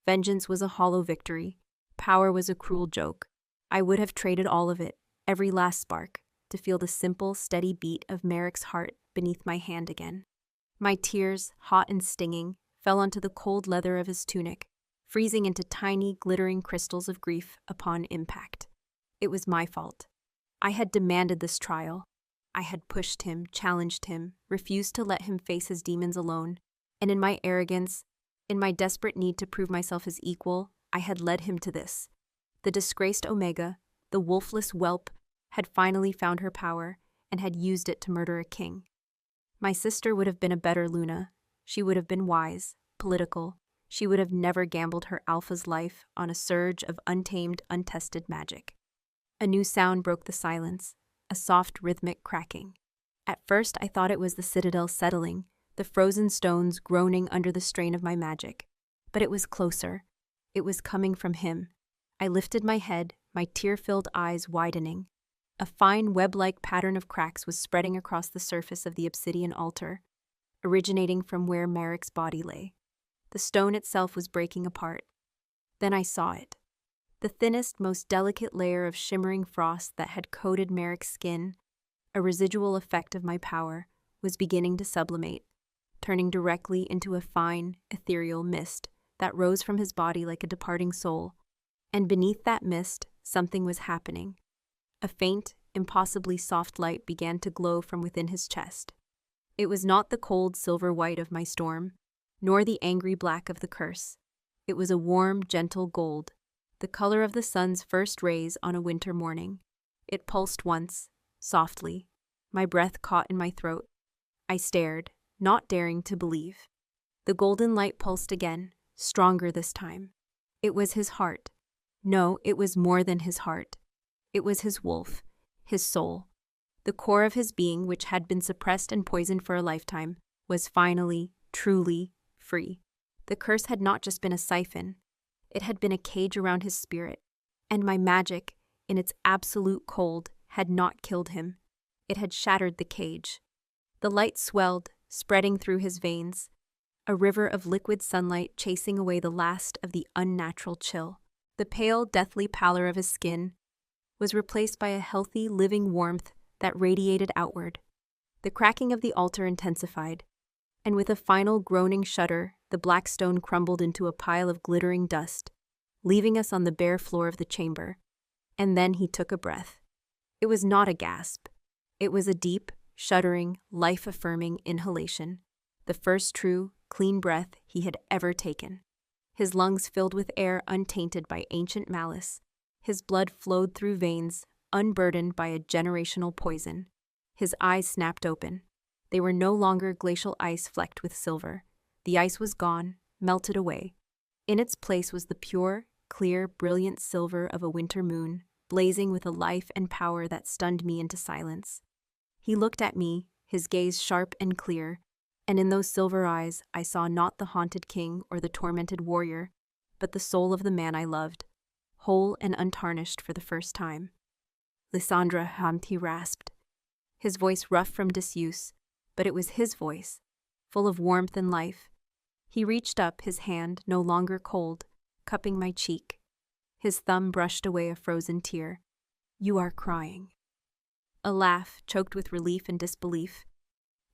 Vengeance was a hollow victory. Power was a cruel joke. I would have traded all of it, every last spark, to feel the simple, steady beat of Merrick's heart beneath my hand again. My tears, hot and stinging, fell onto the cold leather of his tunic, freezing into tiny, glittering crystals of grief upon impact. It was my fault. I had demanded this trial. I had pushed him, challenged him, refused to let him face his demons alone, and in my arrogance, in my desperate need to prove myself his equal, I had led him to this. The disgraced Omega, the wolfless whelp, had finally found her power and had used it to murder a king. My sister would have been a better Luna. She would have been wise, political. She would have never gambled her alpha's life on a surge of untamed, untested magic. A new sound broke the silence, a soft, rhythmic cracking. At first, I thought it was the citadel settling, the frozen stones groaning under the strain of my magic. But it was closer. It was coming from him. I lifted my head, my tear-filled eyes widening. A fine web-like pattern of cracks was spreading across the surface of the obsidian altar, originating from where Merrick's body lay. The stone itself was breaking apart. Then I saw it. The thinnest, most delicate layer of shimmering frost that had coated Merrick's skin, a residual effect of my power, was beginning to sublimate, turning directly into a fine, ethereal mist that rose from his body like a departing soul. And beneath that mist, something was happening. A faint, impossibly soft light began to glow from within his chest. It was not the cold silver white of my storm, nor the angry black of the curse. It was a warm, gentle gold, the color of the sun's first rays on a winter morning. It pulsed once, softly. My breath caught in my throat. I stared, not daring to believe. The golden light pulsed again, stronger this time. It was his heart. No, it was more than his heart. It was his wolf, his soul. The core of his being, which had been suppressed and poisoned for a lifetime, was finally, truly, free. The curse had not just been a siphon. It had been a cage around his spirit. And my magic, in its absolute cold, had not killed him. It had shattered the cage. The light swelled, spreading through his veins, a river of liquid sunlight chasing away the last of the unnatural chill. The pale, deathly pallor of his skin was replaced by a healthy, living warmth that radiated outward. The cracking of the altar intensified, and with a final groaning shudder, the black stone crumbled into a pile of glittering dust, leaving us on the bare floor of the chamber. And then he took a breath. It was not a gasp. It was a deep, shuddering, life-affirming inhalation, the first true, clean breath he had ever taken. His lungs filled with air untainted by ancient malice. His blood flowed through veins, unburdened by a generational poison. His eyes snapped open. They were no longer glacial ice flecked with silver. The ice was gone, melted away. In its place was the pure, clear, brilliant silver of a winter moon, blazing with a life and power that stunned me into silence. He looked at me, his gaze sharp and clear, and in those silver eyes I saw not the haunted king or the tormented warrior, but the soul of the man I loved, whole and untarnished for the first time. Lysandra, he rasped, his voice rough from disuse, but it was his voice, full of warmth and life. He reached up, his hand, no longer cold, cupping my cheek. His thumb brushed away a frozen tear. "You are crying." A laugh, choked with relief and disbelief,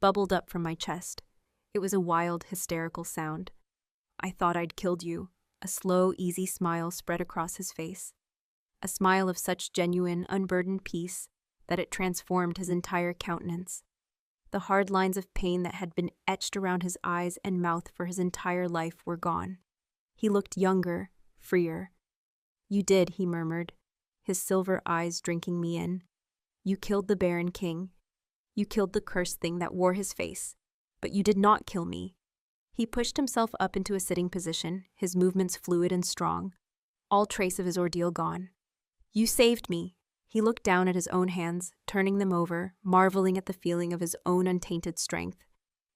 bubbled up from my chest. It was a wild, hysterical sound. "I thought I'd killed you." A slow, easy smile spread across his face. A smile of such genuine, unburdened peace that it transformed his entire countenance. The hard lines of pain that had been etched around his eyes and mouth for his entire life were gone. He looked younger, freer. "You did," he murmured, his silver eyes drinking me in. "You killed the Baron King. You killed the cursed thing that wore his face. But you did not kill me." He pushed himself up into a sitting position, his movements fluid and strong, all trace of his ordeal gone. "You saved me." He looked down at his own hands, turning them over, marveling at the feeling of his own untainted strength.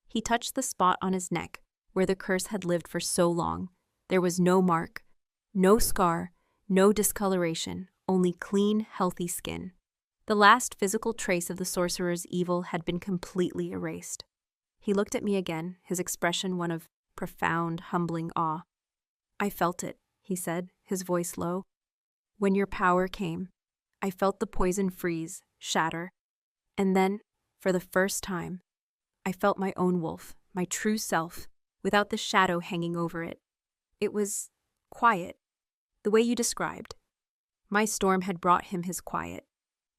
He touched the spot on his neck, where the curse had lived for so long. There was no mark, no scar, no discoloration, only clean, healthy skin. The last physical trace of the sorcerer's evil had been completely erased. He looked at me again, his expression one of profound, humbling awe. "I felt it," he said, his voice low. "When your power came, I felt the poison freeze, shatter. And then, for the first time, I felt my own wolf, my true self, without the shadow hanging over it. It was quiet, the way you described. My storm had brought him his quiet.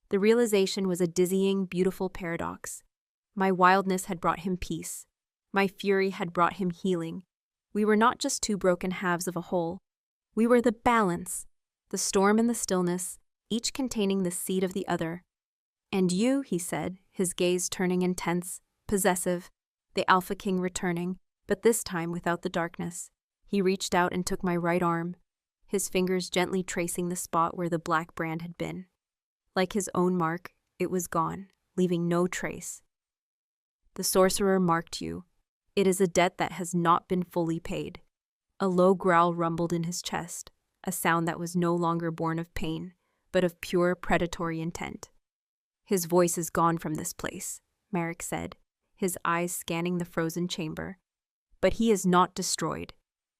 The realization was a dizzying, beautiful paradox. My wildness had brought him peace. My fury had brought him healing. We were not just two broken halves of a whole. We were the balance, the storm and the stillness, each containing the seed of the other. "And you," he said, his gaze turning intense, possessive, the Alpha King returning, but this time without the darkness. He reached out and took my right arm, his fingers gently tracing the spot where the black brand had been. Like his own mark, it was gone, leaving no trace. "The sorcerer marked you. It is a debt that has not been fully paid." A low growl rumbled in his chest, a sound that was no longer born of pain, but of pure predatory intent. "His voice is gone from this place," Merrick said, his eyes scanning the frozen chamber. "But he is not destroyed.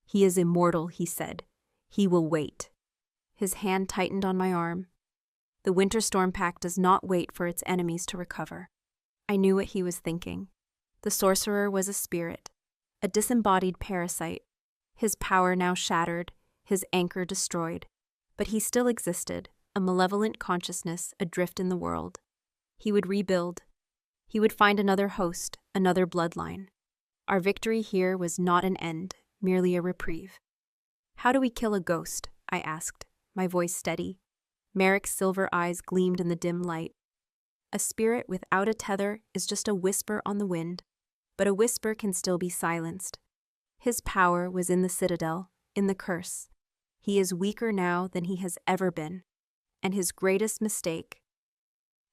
He is immortal," he said. "He will wait." His hand tightened on my arm. The Winter Storm Pact does not wait for its enemies to recover. I knew what he was thinking. The sorcerer was a spirit, a disembodied parasite, his power now shattered, his anchor destroyed. But he still existed, a malevolent consciousness adrift in the world. He would rebuild. He would find another host, another bloodline. Our victory here was not an end, merely a reprieve. "How do we kill a ghost?" I asked, my voice steady. Merrick's silver eyes gleamed in the dim light. "A spirit without a tether is just a whisper on the wind, but a whisper can still be silenced. His power was in the citadel, in the curse. He is weaker now than he has ever been. And his greatest mistake—"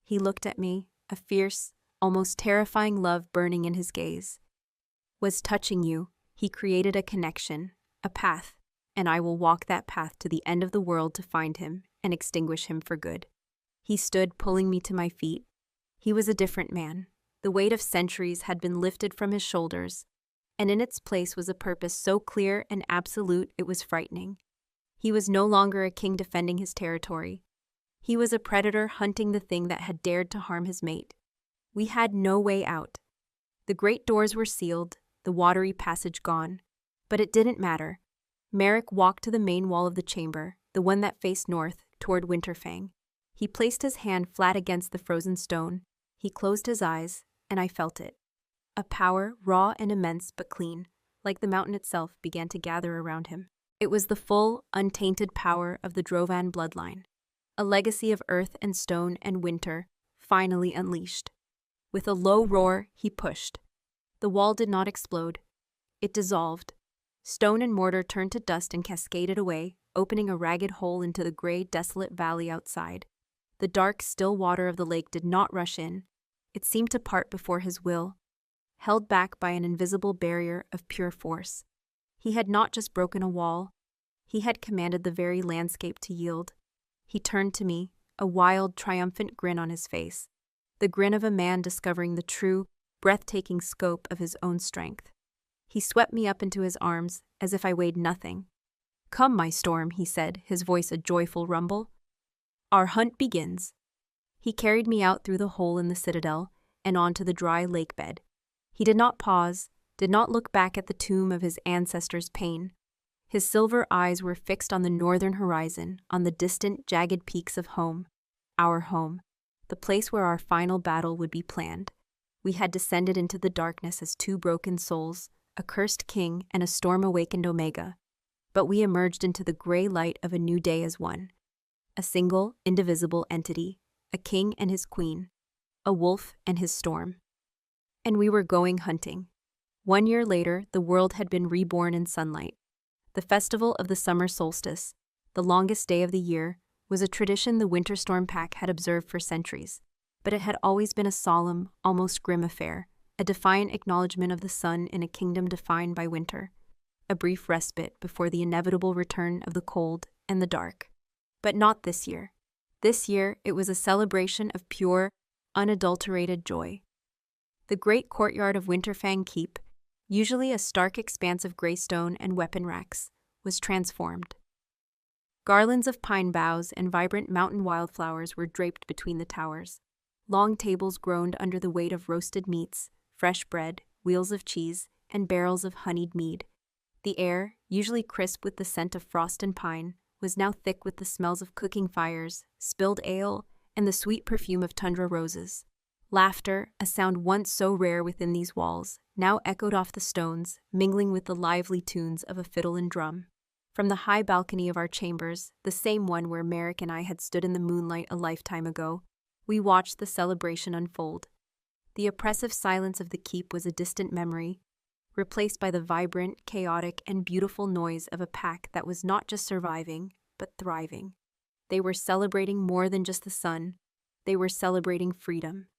He looked at me, a fierce, almost terrifying love burning in his gaze. "Was touching you. He created a connection, a path, and I will walk that path to the end of the world to find him and extinguish him for good." He stood, pulling me to my feet. He was a different man. The weight of centuries had been lifted from his shoulders, and in its place was a purpose so clear and absolute it was frightening. He was no longer a king defending his territory. He was a predator hunting the thing that had dared to harm his mate. We had no way out. The great doors were sealed, the watery passage gone. But it didn't matter. Merrick walked to the main wall of the chamber, the one that faced north, toward Winterfang. He placed his hand flat against the frozen stone. He closed his eyes, and I felt it. A power, raw and immense but clean, like the mountain itself, began to gather around him. It was the full, untainted power of the Drovan bloodline. A legacy of earth and stone and winter, finally unleashed. With a low roar, he pushed. The wall did not explode. It dissolved, Stone and mortar turned to dust and cascaded away, opening a ragged hole into the gray, desolate valley outside. The dark, still water of the lake did not rush in. It seemed to part before his will, held back by an invisible barrier of pure force. He had not just broken a wall, he had commanded the very landscape to yield. He turned to me, a wild, triumphant grin on his face, the grin of a man discovering the true, breathtaking scope of his own strength. He swept me up into his arms, as if I weighed nothing. "Come, my storm," he said, his voice a joyful rumble. "Our hunt begins." He carried me out through the hole in the citadel and onto the dry lake bed. He did not pause, did not look back at the tomb of his ancestors' pain. His silver eyes were fixed on the northern horizon, on the distant, jagged peaks of home. Our home. The place where our final battle would be planned. We had descended into the darkness as two broken souls, a cursed king and a storm-awakened Omega. But we emerged into the gray light of a new day as one. A single, indivisible entity, a king and his queen, a wolf and his storm. And we were going hunting. 1 year later, the world had been reborn in sunlight. The festival of the summer solstice, the longest day of the year, was a tradition the Winter Storm Pack had observed for centuries, but it had always been a solemn, almost grim affair, a defiant acknowledgement of the sun in a kingdom defined by winter, a brief respite before the inevitable return of the cold and the dark. But not this year. This year, it was a celebration of pure, unadulterated joy. The great courtyard of Winterfang Keep, usually a stark expanse of gray stone and weapon racks, was transformed. Garlands of pine boughs and vibrant mountain wildflowers were draped between the towers. Long tables groaned under the weight of roasted meats, fresh bread, wheels of cheese, and barrels of honeyed mead. The air, usually crisp with the scent of frost and pine, was now thick with the smells of cooking fires, spilled ale, and the sweet perfume of tundra roses. Laughter, a sound once so rare within these walls, now echoed off the stones, mingling with the lively tunes of a fiddle and drum. From the high balcony of our chambers, the same one where Merrick and I had stood in the moonlight a lifetime ago, we watched the celebration unfold. The oppressive silence of the keep was a distant memory, replaced by the vibrant, chaotic, and beautiful noise of a pack that was not just surviving, but thriving. They were celebrating more than just the sun. They were celebrating freedom.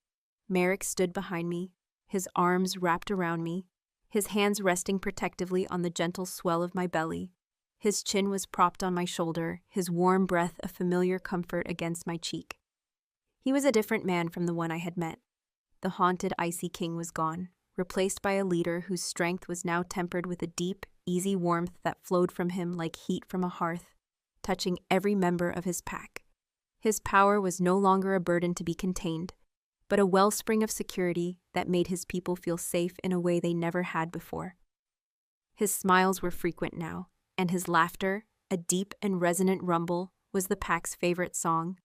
Merrick stood behind me, his arms wrapped around me, his hands resting protectively on the gentle swell of my belly. His chin was propped on my shoulder, his warm breath a familiar comfort against my cheek. He was a different man from the one I had met. The haunted, icy king was gone, replaced by a leader whose strength was now tempered with a deep, easy warmth that flowed from him like heat from a hearth, touching every member of his pack. His power was no longer a burden to be contained, but a wellspring of security that made his people feel safe in a way they never had before. His smiles were frequent now, and his laughter, a deep and resonant rumble, was the pack's favorite song.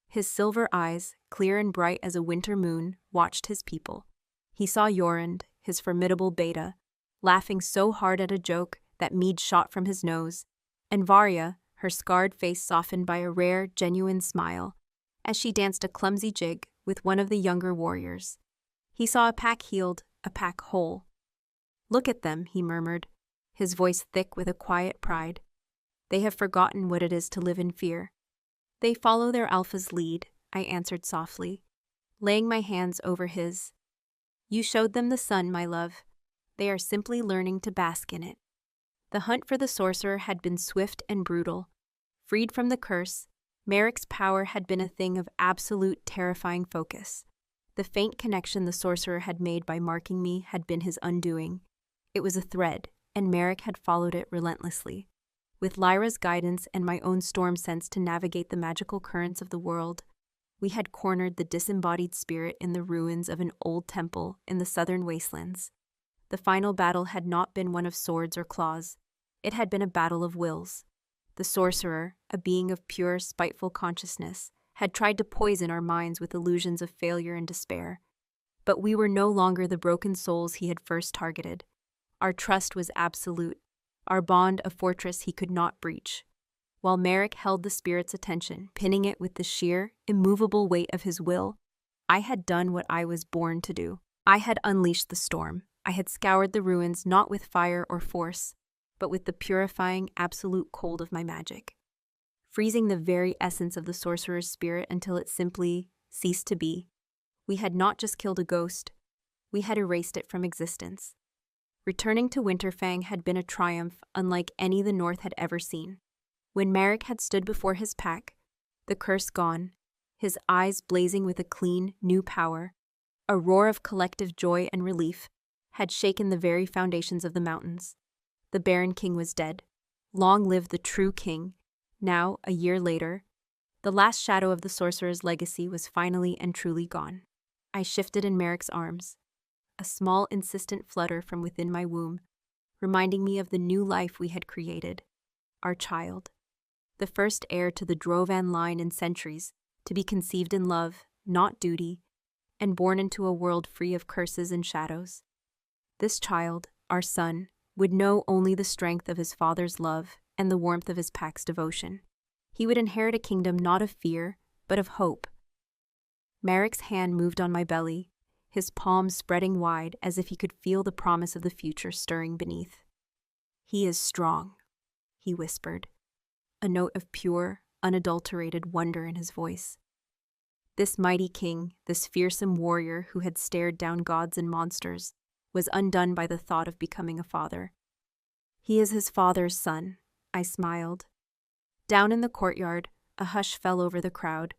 His silver eyes, clear and bright as a winter moon, watched his people. He saw Yorund, his formidable beta, laughing so hard at a joke that mead shot from his nose, and Varya, her scarred face softened by a rare, genuine smile, as she danced a clumsy jig with one of the younger warriors. He saw a pack healed, a pack whole. "Look at them," he murmured, his voice thick with a quiet pride. "They have forgotten what it is to live in fear. They follow their alpha's lead," I answered softly, laying my hands over his. "You showed them the sun, my love. They are simply learning to bask in it." The hunt for the sorcerer had been swift and brutal. Freed from the curse, Merrick's power had been a thing of absolute, terrifying focus. The faint connection the sorcerer had made by marking me had been his undoing. It was a thread, and Merrick had followed it relentlessly. With Lyra's guidance and my own storm sense to navigate the magical currents of the world, we had cornered the disembodied spirit in the ruins of an old temple in the southern wastelands. The final battle had not been one of swords or claws. It had been a battle of wills. The sorcerer, a being of pure, spiteful consciousness, had tried to poison our minds with illusions of failure and despair. But we were no longer the broken souls he had first targeted. Our trust was absolute, our bond a fortress he could not breach. While Merrick held the spirit's attention, pinning it with the sheer, immovable weight of his will, I had done what I was born to do. I had unleashed the storm. I had scoured the ruins not with fire or force, but with the purifying, absolute cold of my magic, freezing the very essence of the sorcerer's spirit until it simply ceased to be. We had not just killed a ghost, we had erased it from existence. Returning to Winterfang had been a triumph unlike any the North had ever seen. When Merrick had stood before his pack, the curse gone, his eyes blazing with a clean, new power, a roar of collective joy and relief had shaken the very foundations of the mountains. The Baron King was dead. Long live the true king. Now, a year later, the last shadow of the sorcerer's legacy was finally and truly gone. I shifted in Merrick's arms, a small, insistent flutter from within my womb, reminding me of the new life we had created, our child, the first heir to the Drovan line in centuries, to be conceived in love, not duty, and born into a world free of curses and shadows. This child, our son, would know only the strength of his father's love and the warmth of his pack's devotion. He would inherit a kingdom not of fear, but of hope. Merrick's hand moved on my belly, his palms spreading wide as if he could feel the promise of the future stirring beneath. "He is strong," he whispered, a note of pure, unadulterated wonder in his voice. This mighty king, this fearsome warrior who had stared down gods and monsters, was undone by the thought of becoming a father. "He is his father's son," I smiled. Down in the courtyard, a hush fell over the crowd.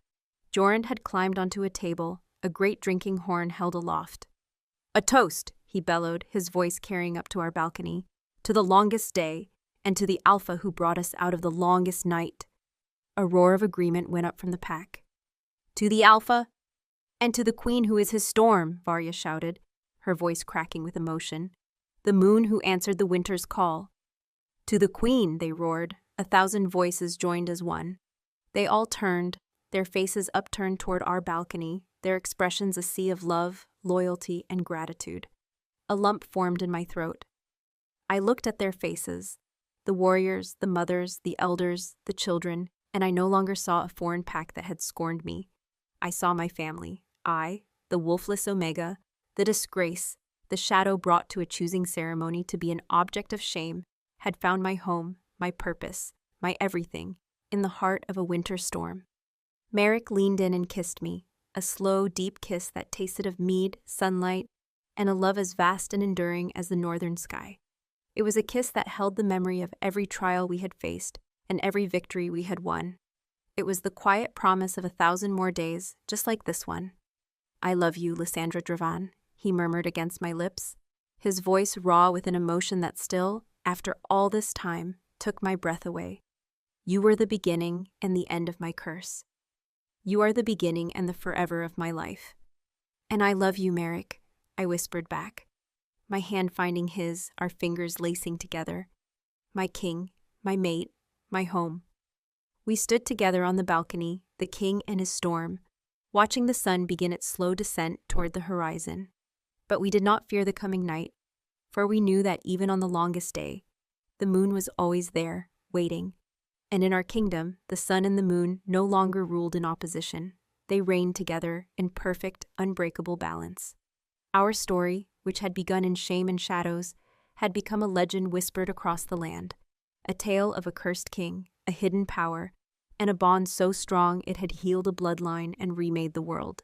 Jorand had climbed onto a table, a great drinking horn held aloft. "A toast," he bellowed, his voice carrying up to our balcony, "to the longest day, and to the Alpha who brought us out of the longest night." A roar of agreement went up from the pack. "To the Alpha, and to the Queen who is his storm," Varya shouted, her voice cracking with emotion. "The moon who answered the winter's call." "To the Queen," they roared. 1,000 voices joined as one. They all turned, their faces upturned toward our balcony, their expressions a sea of love, loyalty, and gratitude. A lump formed in my throat. I looked at their faces, the warriors, the mothers, the elders, the children, and I no longer saw a foreign pack that had scorned me. I saw my family. I, the wolfless Omega, the disgrace, the shadow brought to a choosing ceremony to be an object of shame, had found my home, my purpose, my everything, in the heart of a winter storm. Merrick leaned in and kissed me, a slow, deep kiss that tasted of mead, sunlight, and a love as vast and enduring as the northern sky. It was a kiss that held the memory of every trial we had faced and every victory we had won. It was the quiet promise of 1,000 more days, just like this one. "I love you, Lysandra Dravan," he murmured against my lips, his voice raw with an emotion that still, after all this time, took my breath away. "You were the beginning and the end of my curse. You are the beginning and the forever of my life." "And I love you, Merrick," I whispered back, my hand finding his, our fingers lacing together. My king, my mate, my home. We stood together on the balcony, the king and his storm, watching the sun begin its slow descent toward the horizon. But we did not fear the coming night, for we knew that even on the longest day, the moon was always there, waiting. And in our kingdom, the sun and the moon no longer ruled in opposition. They reigned together in perfect, unbreakable balance. Our story, which had begun in shame and shadows, had become a legend whispered across the land, a tale of a cursed king, a hidden power, and a bond so strong it had healed a bloodline and remade the world.